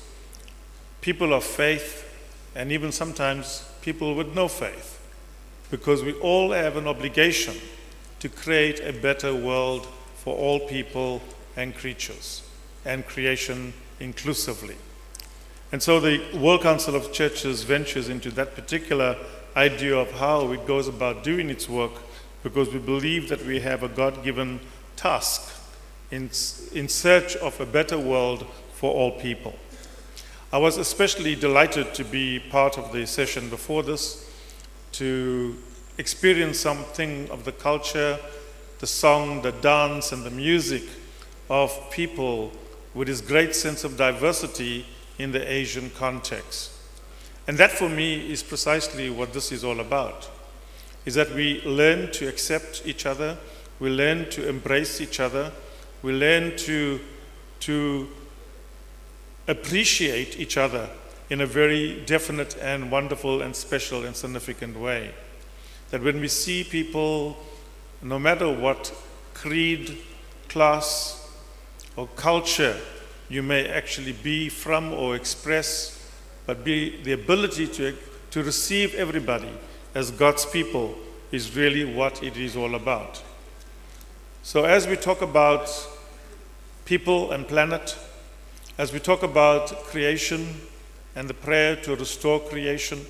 people of faith, and even sometimes people with no faith, because we all have an obligation to create a better world for all people and creatures, and creation inclusively. And so the World Council of Churches ventures into that particular idea of how it goes about doing its work, because we believe that we have a God-given task in search of a better world for all people. I was especially delighted to be part of the session before this, to experience something of the culture, the song, the dance, and the music of people with this great sense of diversity in the Asian context. And that for me is precisely what this is all about, is that we learn to accept each other, we learn to embrace each other, we learn to appreciate each other in a very definite and wonderful and special and significant way. That when we see people, no matter what creed, class, or culture you may actually be from or express, but be the ability to receive everybody as God's people is really what it is all about. So as we talk about people and planet, as we talk about creation and the prayer to restore creation,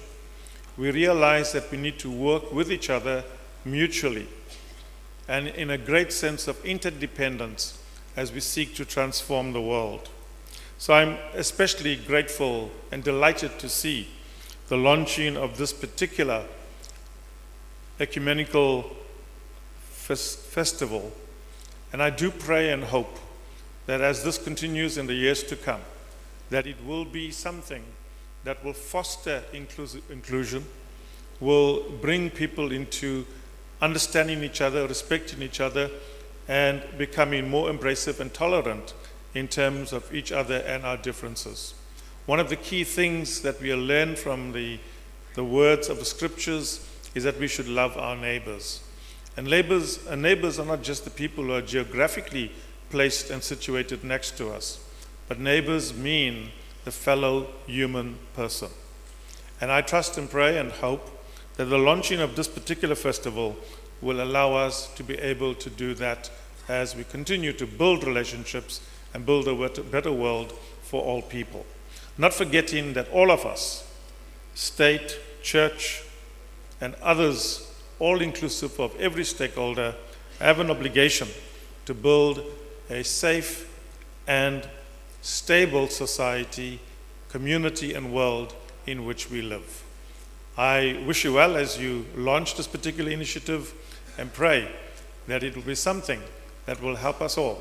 we realize that we need to work with each other mutually and in a great sense of interdependence as we seek to transform the world. So I'm especially grateful and delighted to see the launching of this particular ecumenical festival. And I do pray and hope that as this continues in the years to come, that it will be something that will foster inclusion, will bring people into understanding each other, respecting each other, and becoming more embracive and tolerant in terms of each other and our differences. One of the key things that we learn from the words of the scriptures is that we should love our neighbors. And neighbors are not just the people who are geographically placed and situated next to us, but neighbors mean the fellow human person. And I trust and pray and hope that the launching of this particular festival will allow us to be able to do that as we continue to build relationships and build a better world for all people. Not forgetting that all of us, state, church, and others, all inclusive of every stakeholder, have an obligation to build a safe and stable society, community, and world in which we live. I wish you well as you launch this particular initiative and pray that it will be something that will help us all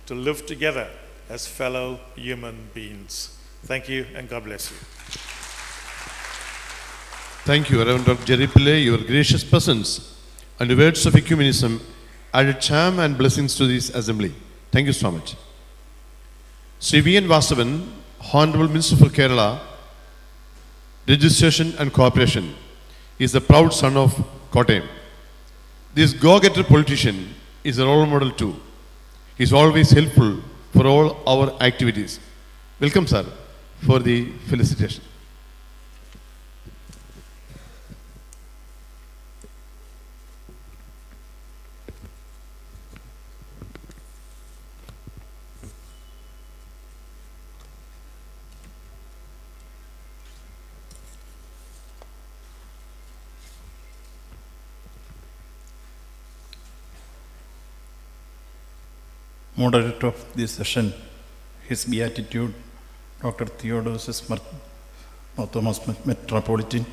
to live together as fellow human beings. Thank you and God bless you. Thank you, Reverend Dr. Jerry Pillay. Your gracious presence and the words of ecumenism added charm and blessings to this assembly. Thank you so much. Sri V.N. Vasavan, Honorable Minister for Kerala, Registration and Cooperation, is the proud son of Kottayam. This go-getter politician is a role model too. He is always helpful for all our activities. Welcome, sir, for the felicitation. Moderator of this session, His Beatitude, Dr. Theodosius Thomas Metropolitan.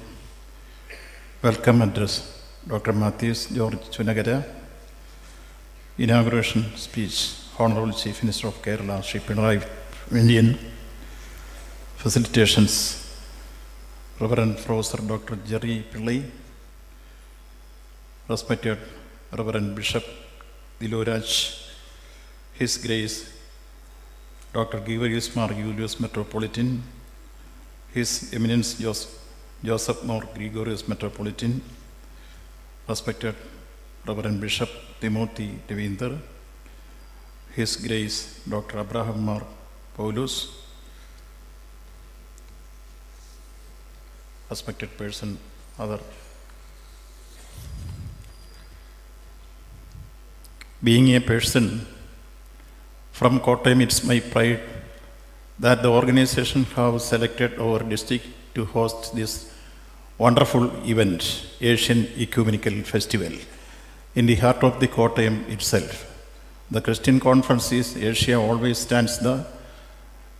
Welcome address, Dr. Matthews George Chunagara. Inauguration speech, Honorable Chief Minister of Kerala, Shri Pinarayi Vijayan. Facilitations, Reverend Professor Dr. Jerry Pillay. Respected Reverend Bishop Diluraj, His Grace Dr. Gregorius Mar Julius Metropolitan, His Eminence Joseph Mar Gregorius Metropolitan, respected Reverend Bishop Timothy Devinder, His Grace Dr. Abraham Mar Paulus, respected person, other. Being a person from Kottayam, it's my pride that the organization have selected our district to host this wonderful event, Asian Ecumenical Festival, in the heart of the Kottayam itself. The Christian Conference is Asia always stands the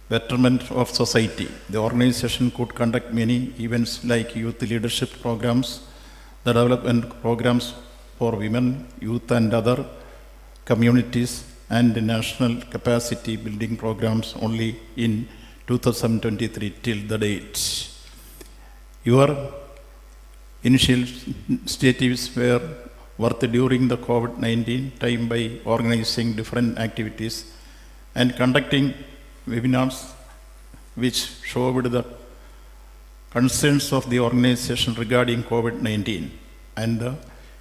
betterment of society. The organization could conduct many events like youth leadership programs, the development programs for women, youth and other communities, and the national capacity building programs only in 2023 till the date. Your initiatives were worth during the COVID-19 time by organizing different activities and conducting webinars which showed the concerns of the organization regarding COVID-19 and the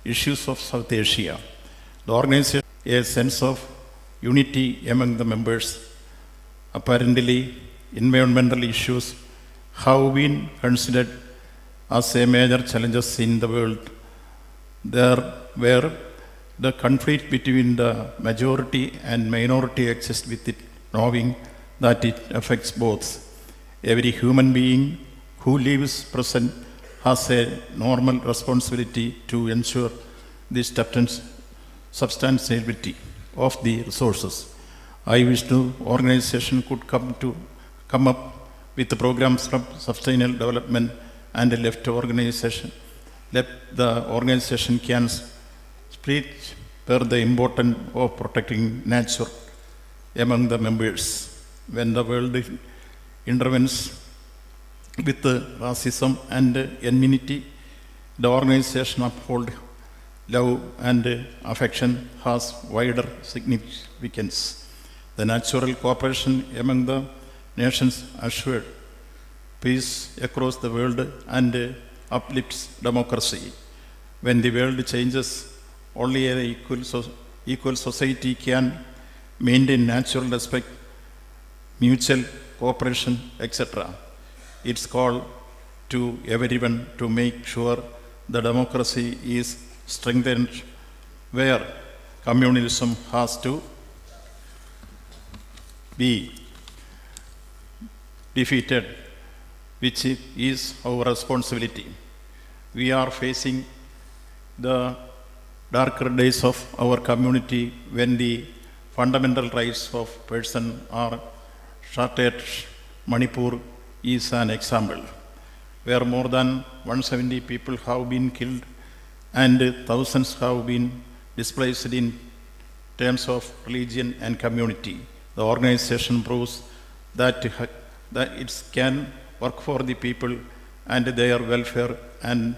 issues of South Asia. The organization a sense of unity among the members. Apparently, environmental issues have been considered as a major challenges in the world. There were the conflict between the majority and minority exists with it, knowing that it affects both. Every human being who lives present has a normal responsibility to ensure the substantiality of the resources. I wish the organization could come up with the programs from sustainable development and let the organization can spread the importance of protecting nature among the members. When the world intervenes with racism and enmity, the organization uphold love and affection has wider significance. The natural cooperation among the nations assured peace across the world and uplifts democracy. When the world changes, only an equal society can maintain natural respect, mutual cooperation, etc. It's called to everyone to make sure the democracy is strengthened where communalism has to be defeated, which is our responsibility. We are facing the darker days of our community when the fundamental rights of person are shattered. Manipur is an example, where more than 170 people have been killed and thousands have been displaced in terms of religion and community. The organization proves that it can work for the people and their welfare and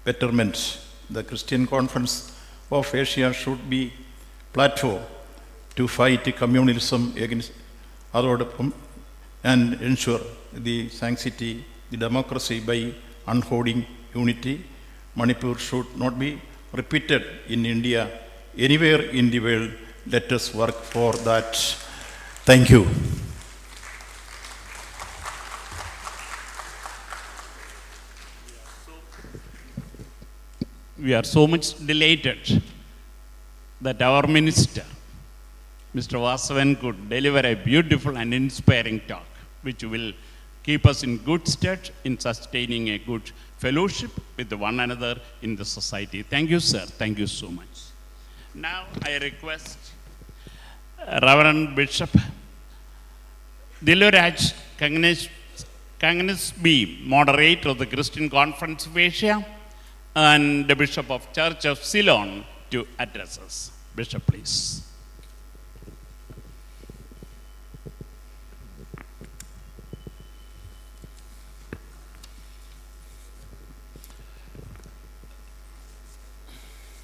betterment. The Christian Conference of Asia should be platform to fight communalism against അതോടൊപ്പം and ensure the sanctity, the democracy by unholding unity. Manipur should not be repeated in India, anywhere in the world. Let us work for that. Thank you. We are so much delighted that our minister, Mr. Vasavan, could deliver a beautiful and inspiring talk, which will keep us in good stead in sustaining a good fellowship with one another in the society. Thank you, sir. Thank you so much. Now I request Reverend Bishop Diluraj Kangnesby, moderator of the Christian Conference of Asia, and the Bishop of Church of Ceylon to address us. Bishop, please.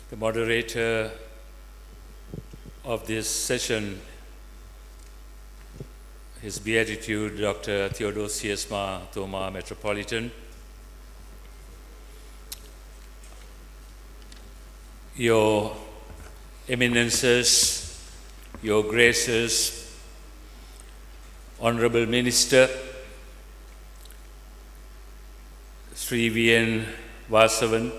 The moderator of this session, His Beatitude Dr. Theodosius Ma Thoma, Metropolitan, Your Eminences, Your Graces, Honorable Minister, Sri V.N. Vasavan,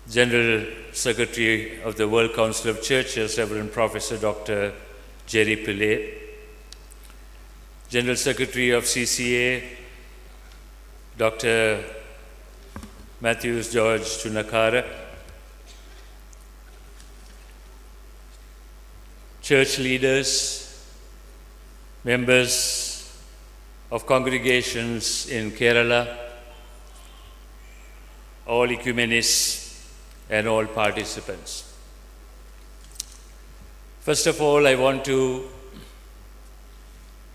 General Secretary of the World Council of Churches, Reverend Professor Dr. Jerry Pillay, General Secretary of CCA, Dr. Matthews George Chunakara, church leaders, members of congregations in Kerala, all ecumenists, and all participants. First of all, I want to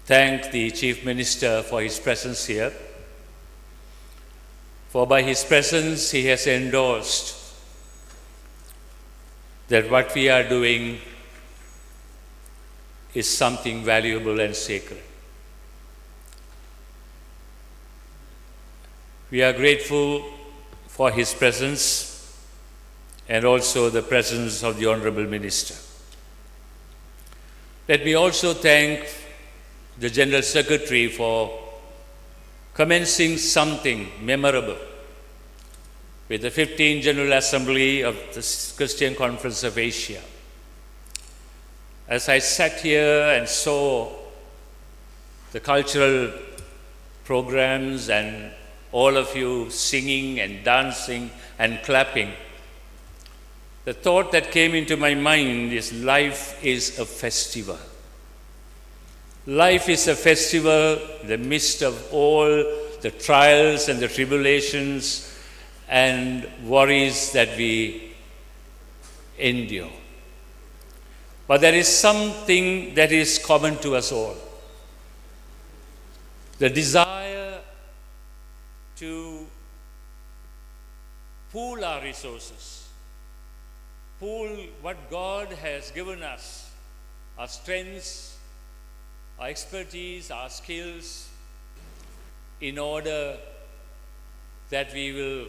thank the Chief Minister for his presence here. For by his presence, he has endorsed that what we are doing is something valuable and sacred. We are grateful for his presence and also the presence of the Honorable Minister. Let me also thank the General Secretary for commencing something memorable with the 15th General Assembly of the Christian Conference of Asia. As I sat here and saw the cultural programs and all of you singing and dancing and clapping, the thought that came into my mind is life is a festival. Life is a festival in the midst of all the trials and the tribulations and worries that we endure. But there is something that is common to us all. The desire to pool our resources, pool what God has given us, our strengths, our expertise, our skills, in order that we will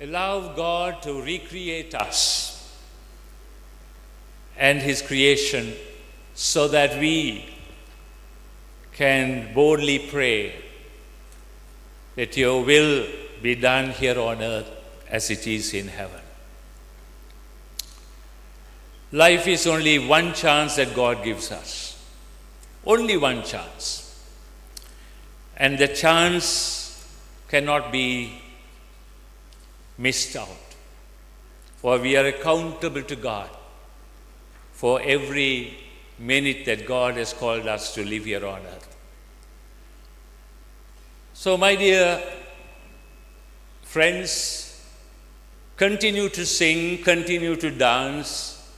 allow God to recreate us and His creation so that we can boldly pray that your will be done here on earth as it is in heaven. Life is only one chance that God gives us. Only one chance. And the chance cannot be missed out. For we are accountable to God for every minute that God has called us to live here on earth. So, my dear friends, continue to sing, continue to dance,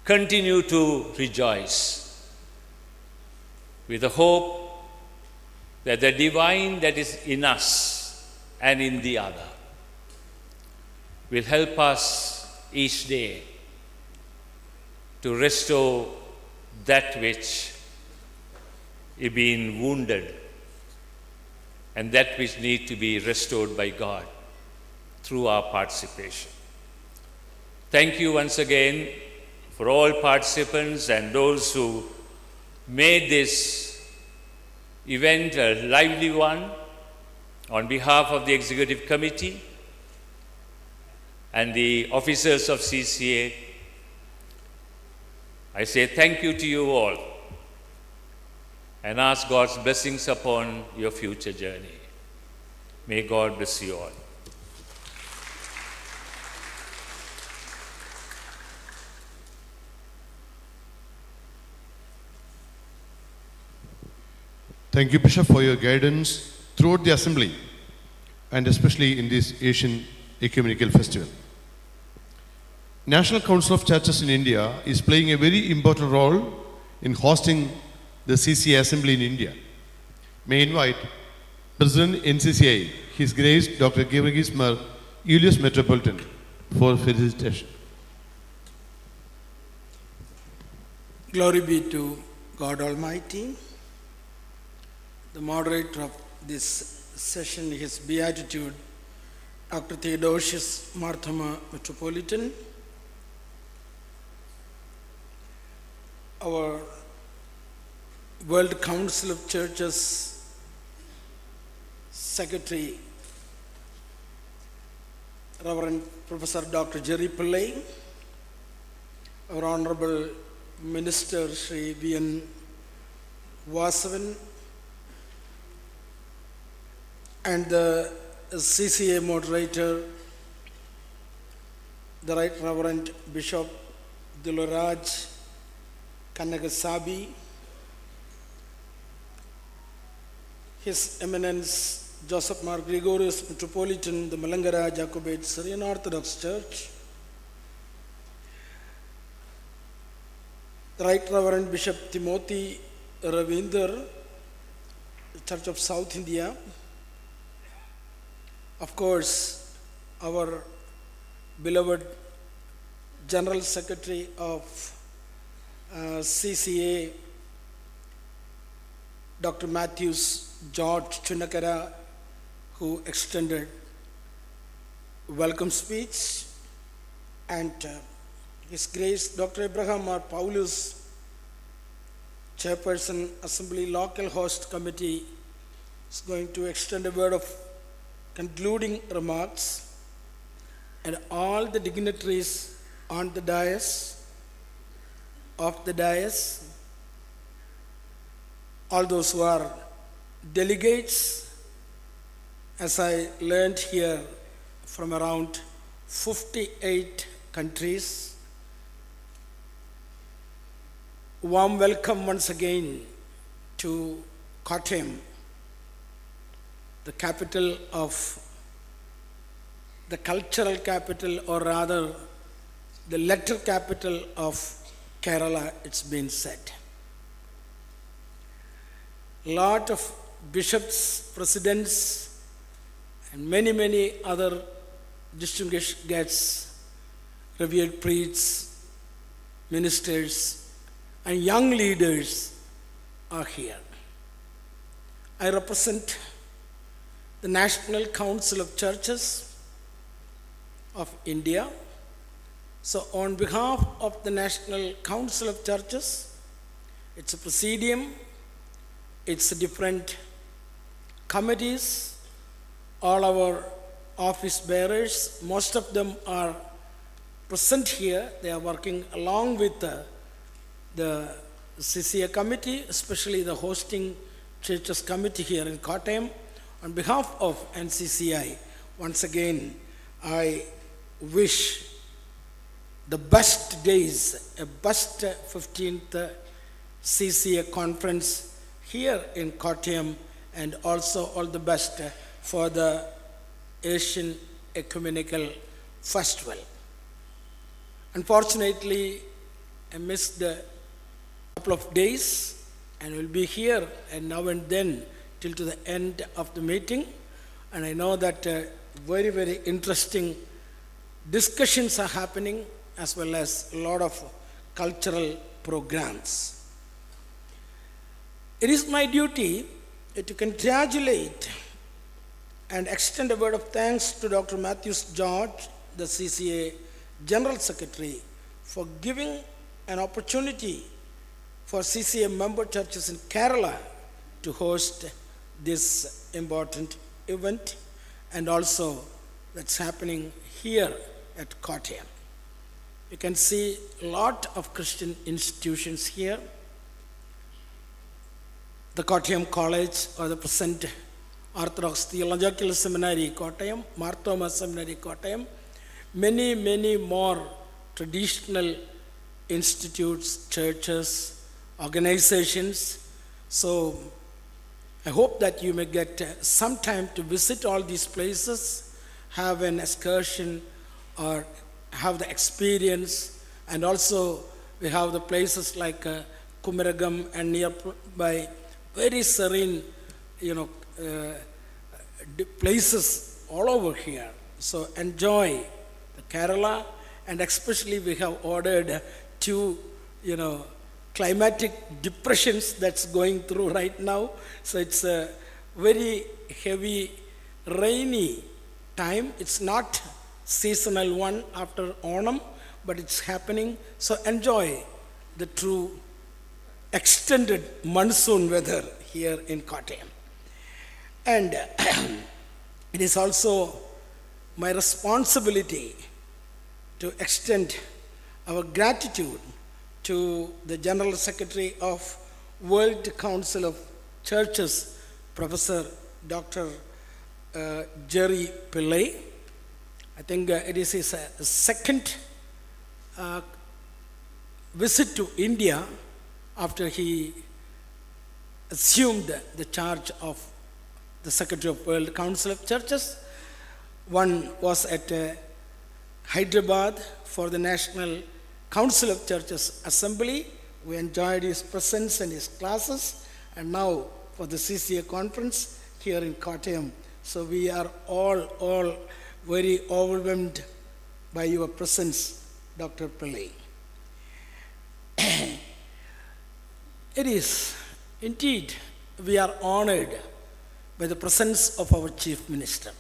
continue to rejoice with the hope that the divine that is in us and in the other will help us each day to restore that which is being wounded and that which needs to be restored by God through our participation. Thank you once again for all participants and those who made this event a lively one. On behalf of the Executive Committee and the officers of CCA, I say thank you to you all and ask God's blessings upon your future journey. May God bless you all. Thank you, Bishop, for your guidance throughout the assembly and especially in this Asian Ecumenical Festival. National Council of Churches in India is playing a very important role in hosting the CCA Assembly in India. May I invite President NCCI, His Grace Dr. Georgis Mar Julius Metropolitan, for felicitation. Glory be to God Almighty. The moderator of this session, His Beatitude, Dr. Theodosius Marthoma Metropolitan. Our World Council of Churches Secretary, Reverend Professor Dr. Jerry Pillai, our Honorable Minister Sri V.N. Vasavan, and the CCA moderator, the Right Reverend Bishop Diloraj Kanagasabi, His Eminence Joseph Mar Gregorius Metropolitan, the Malangara Jacobite Syrian Orthodox Church, the Right Reverend Bishop Timothy Ravinder, Church of South India, of course, our beloved General Secretary of CCA, Dr. Matthews George Chunakara, who extended welcome speech, and His Grace Dr. Abraham R. Paulus, Chairperson, Assembly Local Host Committee, is going to extend a word of concluding remarks, and all the dignitaries on the dais, all those who are delegates, as I learned here, from around 58 countries. Warm welcome once again to Kottayam, the capital of, the cultural capital, or rather the letter capital of Kerala, it's been said. Lot of bishops, presidents, and many other distinguished guests, revered priests, ministers, and young leaders are here. I represent the National Council of Churches of India. So on behalf of the National Council of Churches, it's a presidium, it's different committees, all our office bearers, most of them are present here. They are working along with the CCA committee, especially the hosting churches committee here in Kottayam. On behalf of NCCI, once again, I wish the best days, a best 15th CCA conference here in Kottayam, and also all the best for the Asian Ecumenical Festival. Unfortunately, I missed the couple of days, and will be here and now and then till to the end of the meeting. And I know that very, very interesting discussions are happening, as well as a lot of cultural programs. It is my duty to congratulate and extend a word of thanks to Dr. Matthews George, the CCA General Secretary, for giving an opportunity for CCA member churches in Kerala to host this important event, and also that's happening here at Kottayam. You can see a lot of Christian institutions here. The Kottayam College, or the present Orthodox Theological Seminary Kottayam, Marthoma Seminary Kottayam, many, many more traditional institutes, churches, organizations. So I hope that you may get some time to visit all these places, have an excursion, or have the experience. And also we have the places like Kumaragam and nearby, very serene, places all over here. So enjoy the Kerala, and especially we have ordered 2, climatic depressions that's going through right now. So it's a very heavy, rainy time. It's not seasonal one after Onam, but it's happening. So enjoy the true extended monsoon weather here in Kottayam. And it is also my responsibility to extend our gratitude to the General Secretary of World Council of Churches, Professor Dr. Jerry Pillai. I think it is his second visit to India after he assumed the charge of the Secretary of World Council of Churches. One was at Hyderabad for the National Council of Churches Assembly. We enjoyed his presence and his classes. And now for the CCA conference here in Kottayam. So we are all very overwhelmed by your presence, Dr. Pillai. It is indeed, we are honored by the presence of our Chief Minister.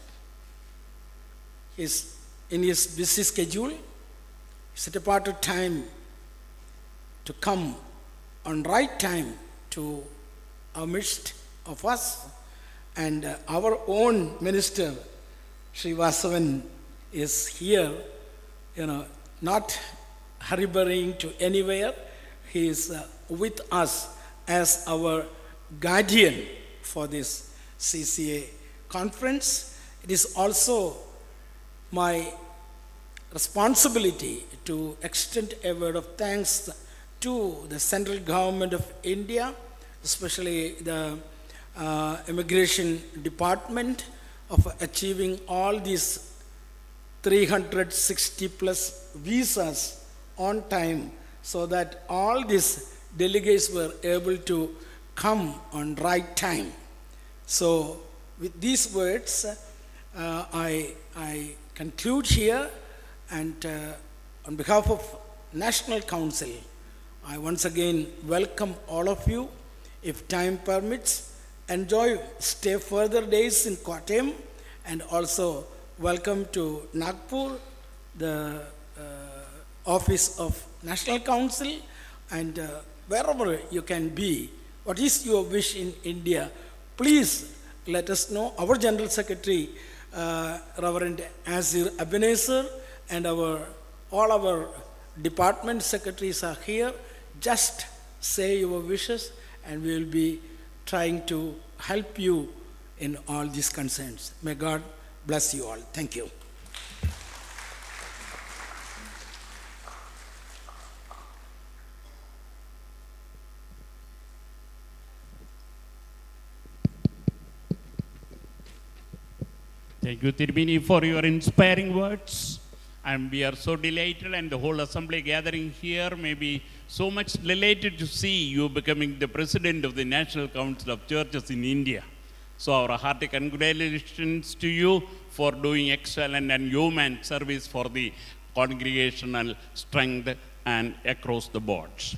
In his busy schedule, he set apart a time to come on right time to our midst of us. And our own minister, Sri Vasavan, is here, not hurrying to anywhere. He is with us as our guardian for this CCA conference. It is also my responsibility to extend a word of thanks to the central government of India, especially the immigration department, of achieving all these 360 plus visas on time, so that all these delegates were able to come on right time. So with these words, I conclude here, and on behalf of National Council, I once again welcome all of you. If time permits, stay further days in Kottayam, and also welcome to Nagpur, the office of National Council, and wherever you can be. What is your wish in India? Please let us know. Our General Secretary, Reverend Azir Ebenezer, and all our department secretaries are here. Just say your wishes, and we will be trying to help you in all these concerns. May God bless you all. Thank you. Thank you, Tirumeni, for your inspiring words. And we are so delighted, and the whole assembly gathering here may be so much delighted to see you becoming the president of the National Council of Churches in India. So our hearty congratulations to you for doing excellent and human service for the congregational strength and across the boards.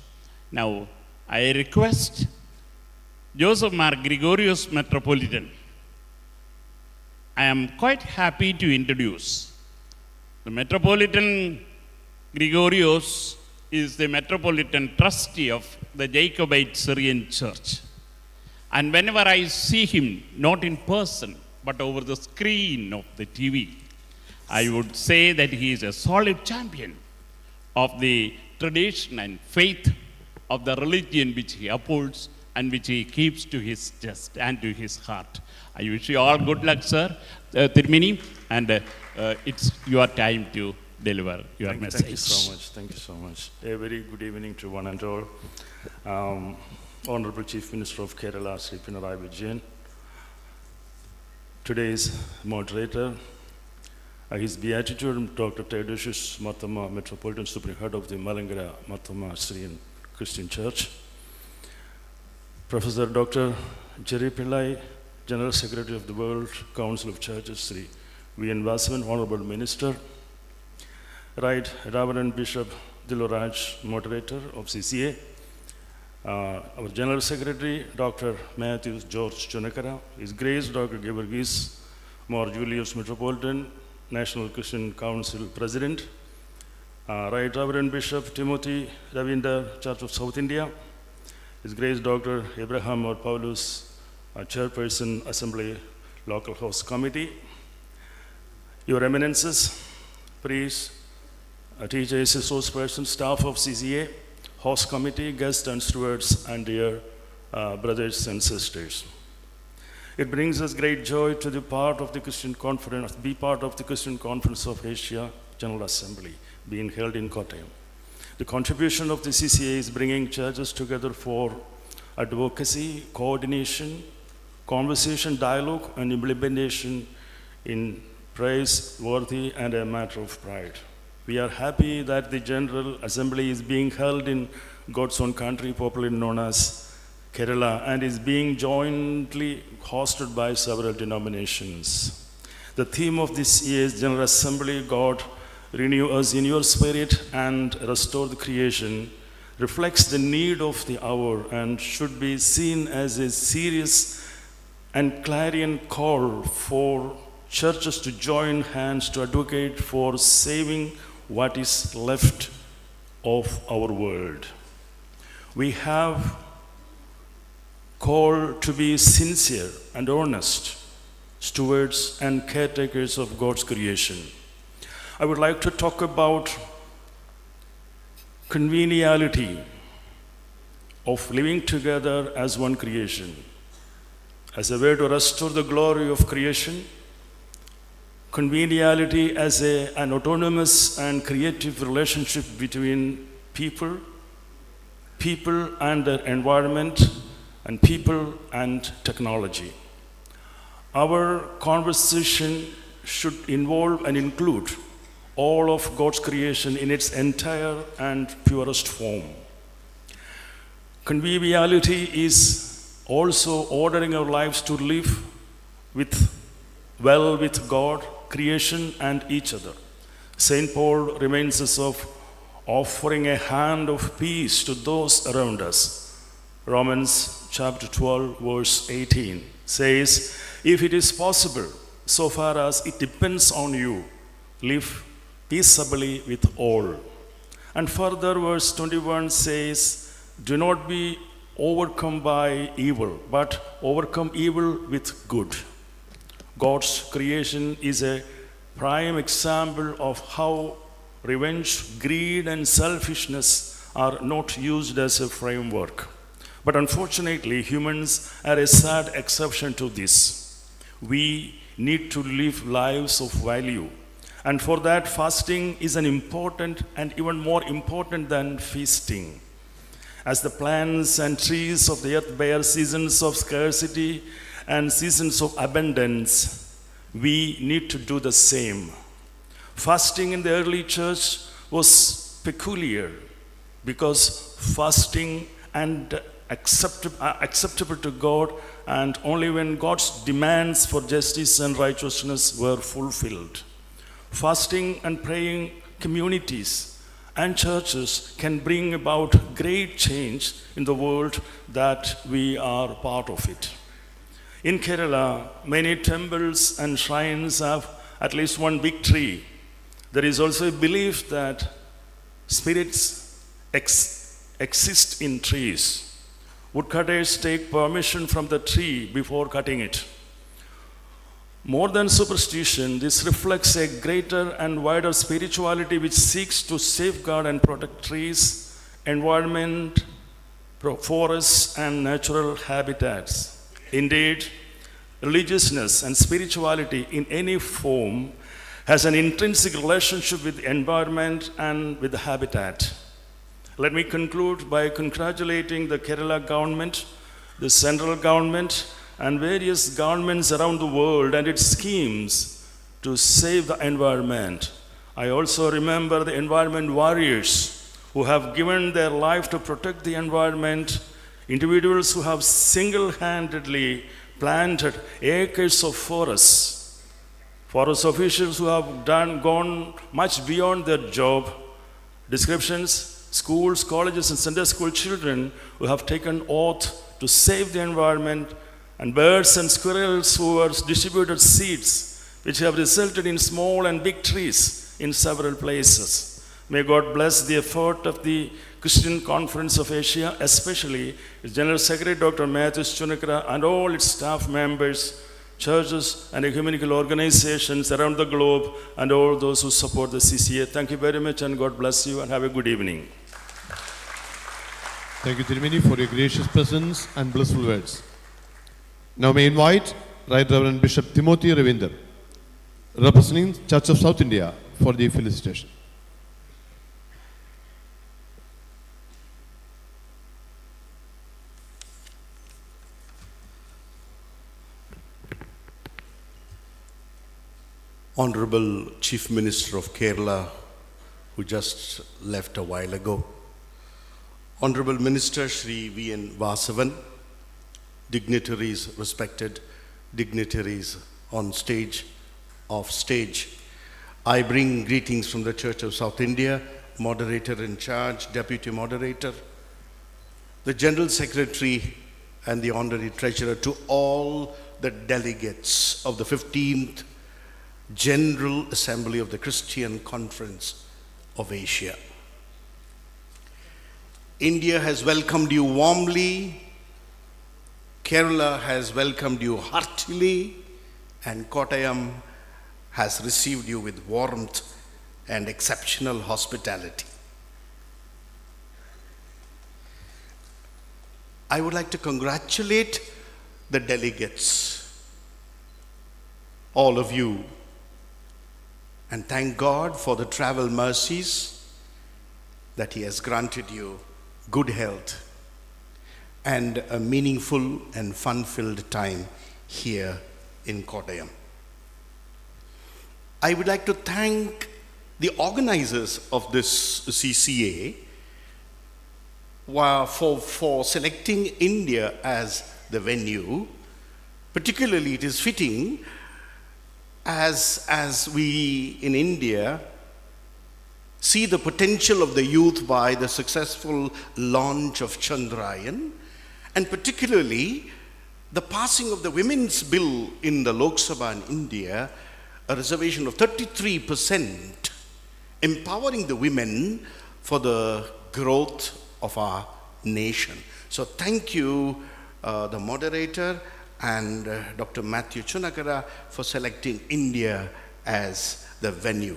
Now, I request Joseph Mar Gregorius Metropolitan. I am quite happy to introduce the Metropolitan Gregorius is the Metropolitan Trustee of the Jacobite Syrian Church. And whenever I see him, not in person, but over the screen of the TV, I would say that he is a solid champion of the tradition and faith of the religion which he upholds and which he keeps to his chest and to his heart. I wish you all good luck, sir, Tirmini, and it's your time to deliver your message. Thank you so much. Thank you so much. A very good evening to one and all. Honorable Chief Minister of Kerala, Sri Pinarayi Vijayan. Today's moderator, His Beatitude, Dr. Theodosius Marthoma, Metropolitan Supreme Head of the Malangara Marthoma Syrian Christian Church. Professor Dr. Jerry Pillai, General Secretary of the World Council of Churches, Sri V.N. Vasavan, Honorable Minister. Right, Reverend Bishop Diloraj, Moderator of CCA. Our General Secretary, Dr. Matthew George Chunakara. His Grace, Dr. Georgis More Julius, Metropolitan National Christian Council President. Right, Reverend Bishop Timothy Ravinder, Church of South India. His Grace, Dr. Abraham or Paulus, Chairperson, Assembly Local House Committee. Your Eminences, priests, teachers, resource persons, staff of CCA, host committee, guests and stewards, and dear brothers and sisters. It brings us great joy to be part of the Christian Conference of Asia General Assembly being held in Kottayam. The contribution of the CCA is bringing churches together for advocacy, coordination, conversation, dialogue, and implementation in praiseworthy and a matter of pride. We are happy that the General Assembly is being held in God's own country, popularly known as Kerala, and is being jointly hosted by several denominations. The theme of this year's General Assembly, God, renew us in your spirit and restore the creation, reflects the need of the hour and should be seen as a serious and clarion call for churches to join hands to advocate for saving what is left of our world. We have called to be sincere and honest stewards and caretakers of God's creation. I would like to talk about conviviality of living together as one creation, as a way to restore the glory of creation, conviviality as an autonomous and creative relationship between people and their environment, and people and technology. Our conversation should involve and include all of God's creation in its entire and purest form. Conviviality is also ordering our lives to live well with God, creation, and each other. St. Paul reminds us of offering a hand of peace to those around us. Romans chapter 12, verse 18 says, if it is possible, so far as it depends on you, live peaceably with all. And further, verse 21 says, do not be overcome by evil, but overcome evil with good. God's creation is a prime example of how revenge, greed, and selfishness are not used as a framework. But unfortunately, humans are a sad exception to this. We need to live lives of value. And for that, fasting is an important and even more important than feasting. As the plants and trees of the earth bear seasons of scarcity and seasons of abundance, we need to do the same. Fasting in the early church was peculiar because fasting and acceptable to God and only when God's demands for justice and righteousness were fulfilled. Fasting and praying communities and churches can bring about great change in the world that we are part of it. In Kerala, many temples and shrines have at least one big tree. There is also a belief that spirits exist in trees. Woodcutters take permission from the tree before cutting it. More than superstition, this reflects a greater and wider spirituality which seeks to safeguard and protect trees, environment, forests, and natural habitats. Indeed, religiousness and spirituality in any form has an intrinsic relationship with the environment and with the habitat. Let me conclude by congratulating the Kerala government, the central government, and various governments around the world and its schemes to save the environment. I also remember the environment warriors who have given their life to protect the environment, individuals who have single-handedly planted acres of forests, forest officials who have gone much beyond their job descriptions, schools, colleges, and Sunday school children who have taken oath to save the environment, and birds and squirrels who have distributed seeds which have resulted in small and big trees in several places. May God bless the effort of the Christian Conference of Asia, especially its General Secretary Dr. Matthew Chunakara and all its staff members, churches and ecumenical organizations around the globe, and all those who support the CCA. Thank you very much, and God bless you, and have a good evening. Thank you, Tirumeni, for your gracious presence and blissful words. Now may I invite Right Reverend Bishop Timothy Ravinder, representing Church of South India, for the felicitation. Honorable Chief Minister of Kerala, who just left a while ago, Honorable Minister Shri V.N. Vasavan, dignitaries, respected dignitaries on stage, off stage, I bring greetings from the Church of South India, moderator in charge, deputy moderator, the General Secretary and the Honorary Treasurer, to all the delegates of the 15th General Assembly of the Christian Conference of Asia. India has welcomed you warmly, Kerala has welcomed you heartily, and Kottayam has received you with warmth and exceptional hospitality. I would like to congratulate the delegates, all of you, and thank God for the travel mercies that He has granted you, good health, and a meaningful and fun-filled time here in Kottayam. I would like to thank the organizers of this CCA for selecting India as the venue. Particularly, it is fitting as we in India see the potential of the youth by the successful launch of Chandrayaan, and particularly the passing of the Women's Bill in the Lok Sabha in India, a reservation of 33%, empowering the women for the growth of our nation. So thank you, the moderator, and Dr. Matthew Chunakara for selecting India as the venue.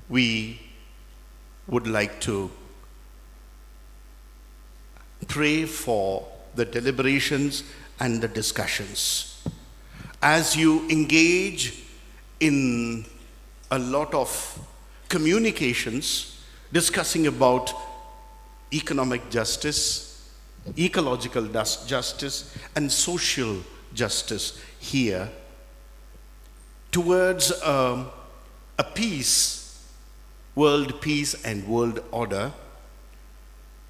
We would like to pray for the deliberations and the discussions. As you engage in a lot of communications discussing about economic justice, ecological justice, and social justice here, towards a peace, world peace and world order,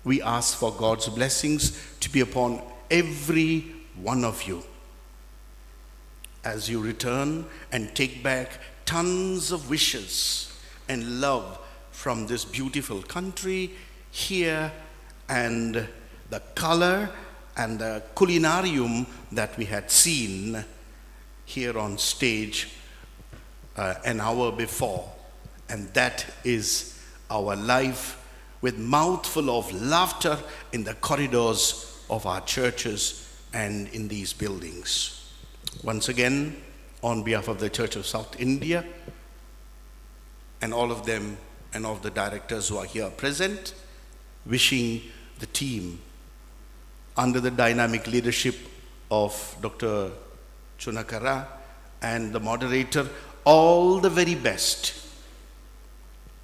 we ask for God's blessings to be upon every one of you as you return and take back tons of wishes and love from this beautiful country here, and the color and the culinarium that we had seen here on stage an hour before. And that is our life, with mouthful of laughter in the corridors of our churches and in these buildings. Once again, on behalf of the Church of South India and all of them and all the directors who are here present, wishing the team under the dynamic leadership of Dr. Chunakara and the moderator all the very best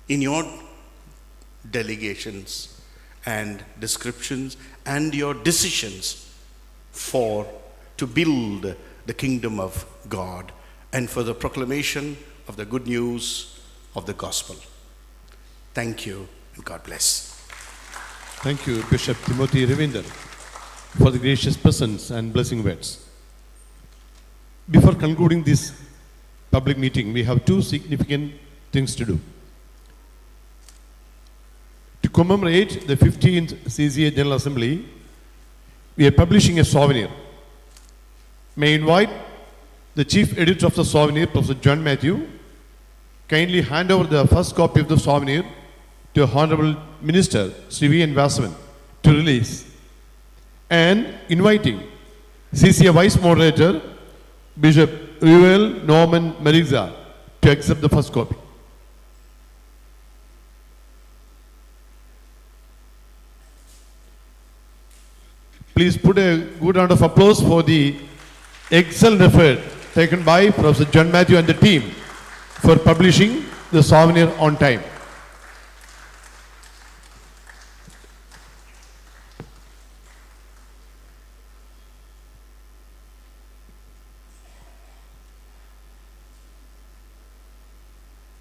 in your delegations and descriptions and your decisions to build the kingdom of God and for the proclamation of the good news of the gospel. Thank you and God bless. Thank you, Bishop Timothy Ravinder, for the gracious presence and blessing words. Before concluding this public meeting, we have two significant things to do. To commemorate the 15th CCA General Assembly, we are publishing a souvenir. May I invite the Chief Editor of the souvenir, Professor John Matthew, kindly hand over the first copy of the souvenir to Honorable Minister Sri V.N. Vasavan to release, and inviting CCA Vice Moderator Bishop Ruel Norman Mariza to accept the first copy. Please put a good round of applause for the excellent effort taken by Professor John Matthew and the team for publishing the souvenir on time.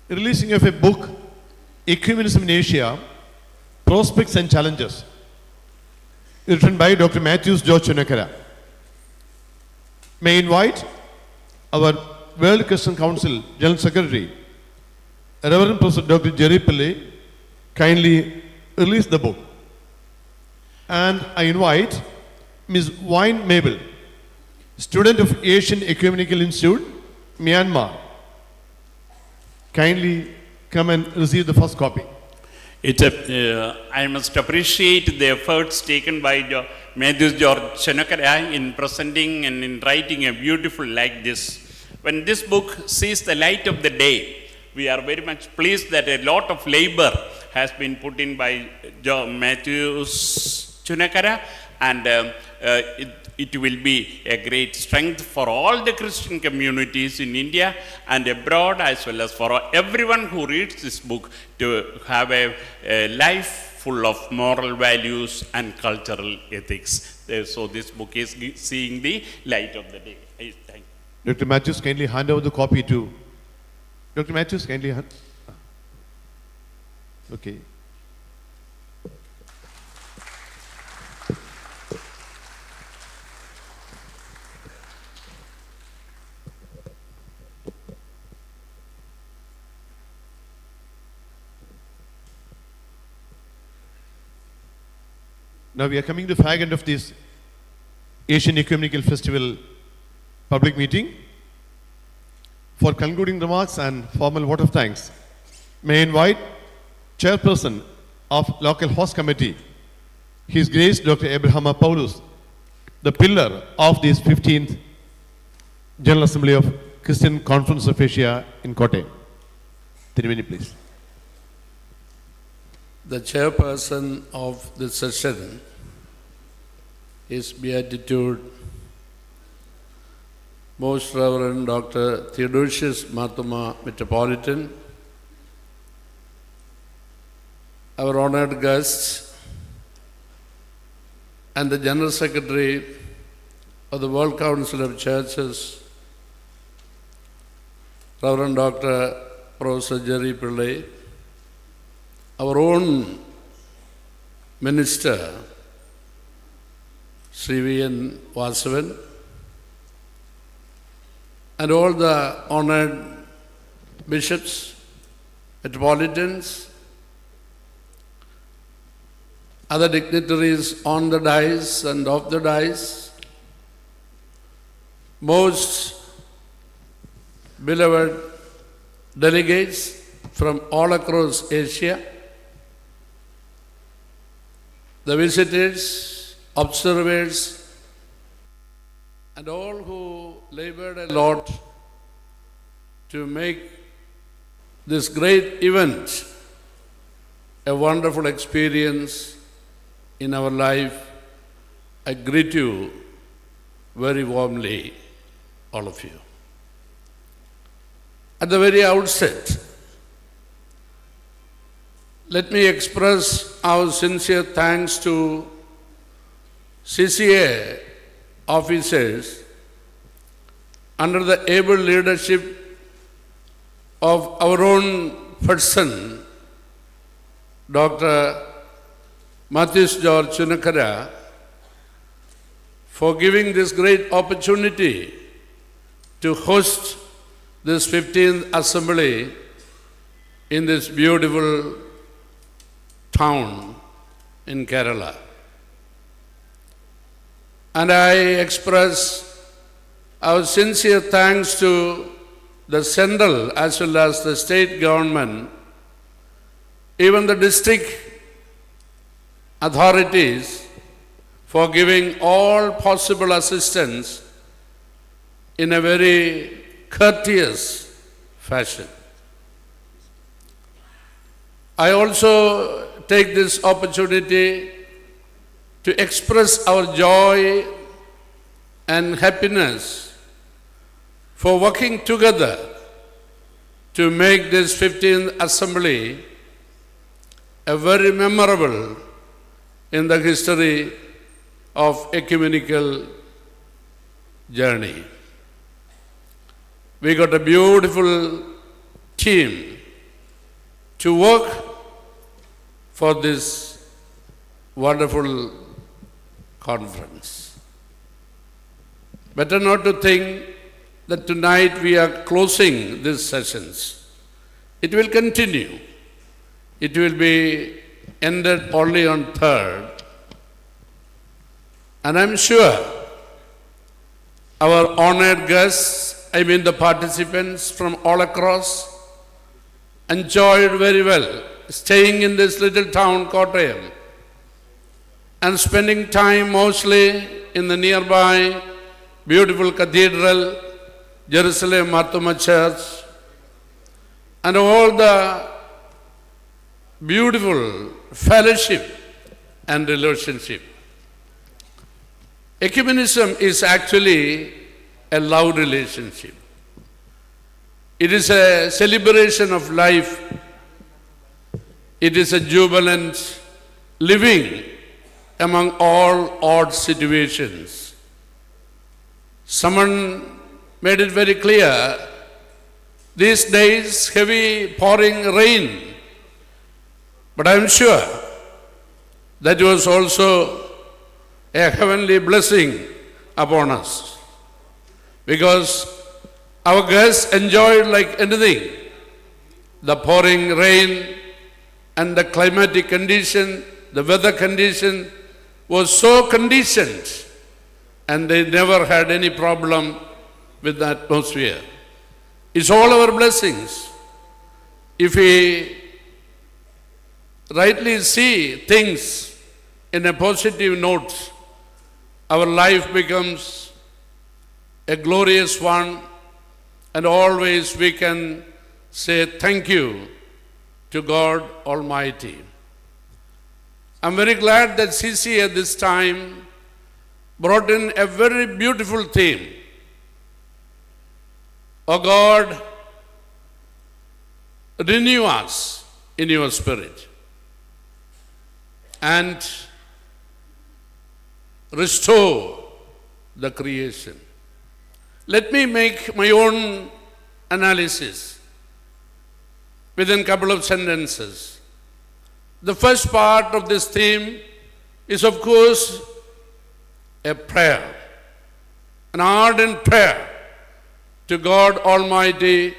Releasing of a book, Ecumenism in Asia, Prospects and Challenges, written by Dr. Matthews George Chunakara. May I invite our World Christian Council General Secretary, Reverend Professor Dr. Jerry Pillai, kindly release the book. And I invite Ms. Wine Mabel, student of Asian Ecumenical Institute, Myanmar, kindly come and receive the first copy. I must appreciate the efforts taken by Matthews George Chunakara in presenting and in writing a beautiful like this. When this book sees the light of the day, we are very much pleased that a lot of labor has been put in by Matthews Chunakara, and it will be a great strength for all the Christian communities in India and abroad, as well as for everyone who reads this book to have a life full of moral values and cultural ethics. So this book is seeing the light of the day. Thank you. Dr. Matthews, kindly hand over the copy to Dr. Matthews, kindly hand. Okay. Now we are coming to the fag end of this Asian Ecumenical Festival public meeting. For concluding remarks and formal vote of thanks, may I invite Chairperson of Local Host Committee, His Grace Dr. Abraham Paulus, the pillar of this 15th General Assembly of Christian Conference of Asia in Kotte. Tirumeni, please. The chairperson of the session is Beatitude Most Reverend Dr. Theodosius Mathuma, Metropolitan, our honored guests, and the General Secretary of the World Council of Churches, Reverend Dr. Professor Jerry Pillai, our own Minister, Sri V.N. Vasavan, and all the honored bishops, metropolitans, other dignitaries on the dais and off the dais, most beloved delegates from all across Asia, the visitors, observers, and all who labored a lot to make this great event a wonderful experience in our life, I greet you very warmly, all of you. At the very outset, let me express our sincere thanks to CCA officers under the able leadership of our own person, Dr. Mathis George Chunakara, for giving this great opportunity to host this 15th Assembly in this beautiful town in Kerala. And I express our sincere thanks to the central as well as the state government, even the district authorities, for giving all possible assistance in a very courteous fashion. I also take this opportunity to express our joy and happiness for working together to make this 15th Assembly a very memorable in the history of ecumenical journey. We got a beautiful team to work for this wonderful conference. Better not to think that tonight we are closing these sessions. It will continue. It will be ended only on 3rd. And I'm sure our honored guests, the participants from all across, enjoyed very well staying in this little town, Kottayam, and spending time mostly in the nearby beautiful cathedral, Jerusalem Marthoma Church, and all the beautiful fellowship and relationship. Ecumenism is actually a love relationship. It is a celebration of life. It is a jubilant living among all odd situations. Someone made it very clear, these days heavy pouring rain, but I am sure that was also a heavenly blessing upon us, because our guests enjoyed like anything the pouring rain, and the climatic condition, the weather condition was so conditioned, and they never had any problem with the atmosphere. It's all our blessings. If we rightly see things in a positive note, our life becomes a glorious one, and always we can say thank you to God Almighty. I'm very glad that CC at this time brought in a very beautiful theme. Oh God, renew us in your spirit and restore the creation. Let me make my own analysis within a couple of sentences. The first part of this theme is, of course, a prayer, an ardent prayer to God Almighty,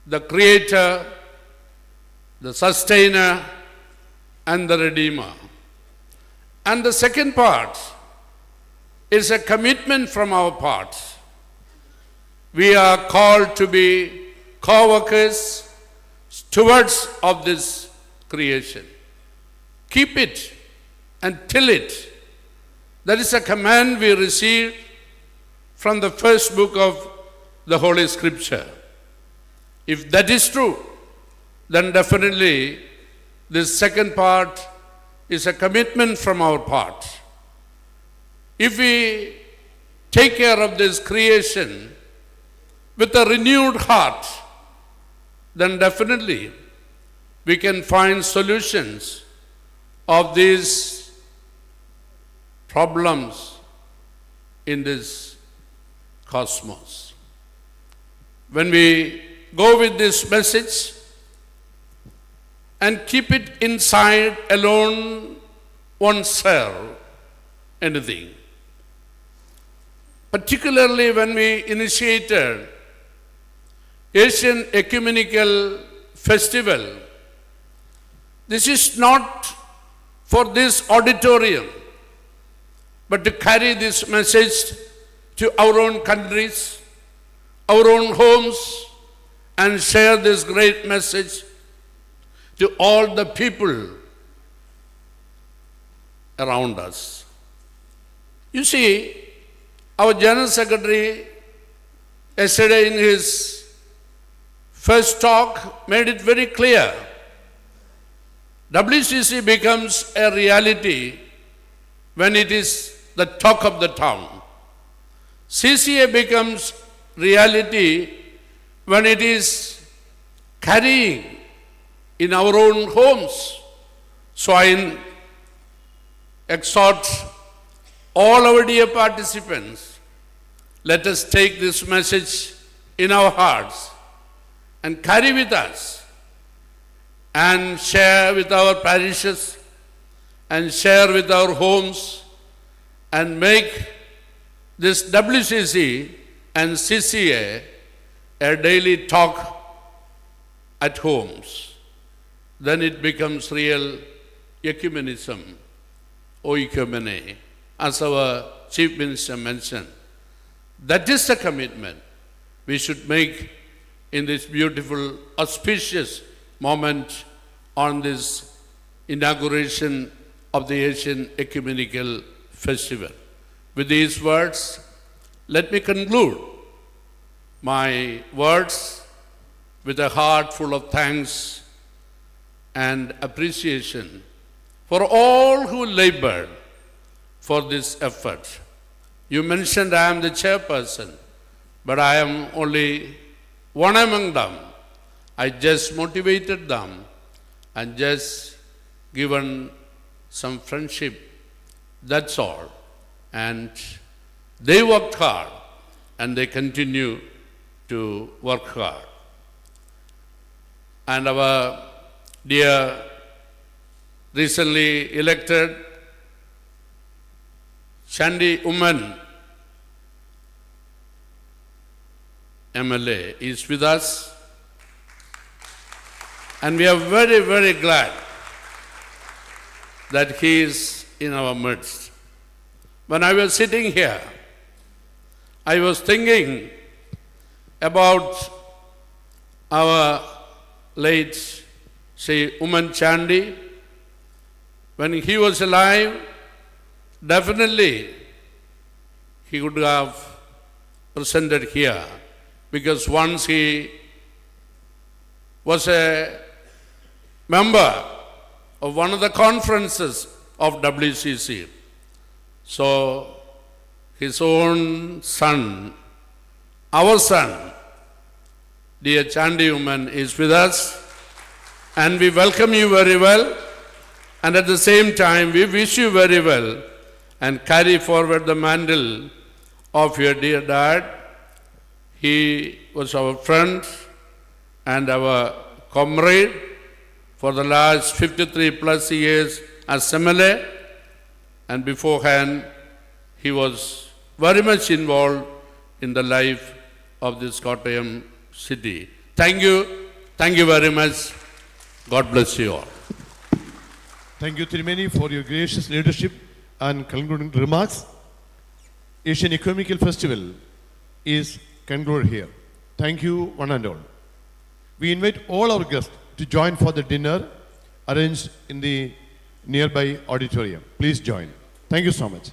the Creator, the Sustainer, and the Redeemer. And the second part is a commitment from our part. We are called to be co-workers, stewards of this creation. Keep it and till it. That is a command we received from the first book of the Holy Scripture. If that is true, then definitely this second part is a commitment from our part. If we take care of this creation with a renewed heart, then definitely we can find solutions of these problems in this cosmos. When we go with this message and keep it inside alone oneself, anything. Particularly when we initiated Asian Ecumenical Festival, this is not for this auditorium, but to carry this message to our own countries, our own homes, and share this great message to all the people around us. You see, our General Secretary yesterday in his first talk made it very clear. WCC becomes a reality when it is the talk of the town. CCA becomes reality when it is carrying in our own homes. So I exhort all our dear participants, let us take this message in our hearts and carry with us and share with our parishes and share with our homes and make this WCC and CCA a daily talk at homes. Then it becomes real ecumenism, oikumene, as our Chief Minister mentioned. That is the commitment we should make in this beautiful, auspicious moment on this inauguration of the Asian Ecumenical Festival. With these words, let me conclude my words with a heart full of thanks and appreciation for all who labored for this effort. You mentioned I am the chairperson, but I am only one among them. I just motivated them and just given some friendship, that's all. And they worked hard and they continue to work hard. And our dear recently elected Chandi woman MLA is with us, and we are very, very glad that he is in our midst. When I was sitting here, I was thinking about our late Sri Uman Chandi. When he was alive, definitely he would have presented here, because once he was a member of one of the conferences of WCC. So his own son, our son, dear Chandi woman, is with us, and we welcome you very well, and at the same time we wish you very well and carry forward the mantle of your dear dad. He was our friend and our comrade for the last 53 plus years as MLA, and beforehand he was very much involved in the life of this Kottayam city. Thank you very much. God bless you all. Thank you, Tirumeni, for your gracious leadership and concluding remarks. Asian Ecumenical Festival is concluded here. Thank you, one and all. We invite all our guests to join for the dinner arranged in the nearby auditorium. Please join. Thank you so much.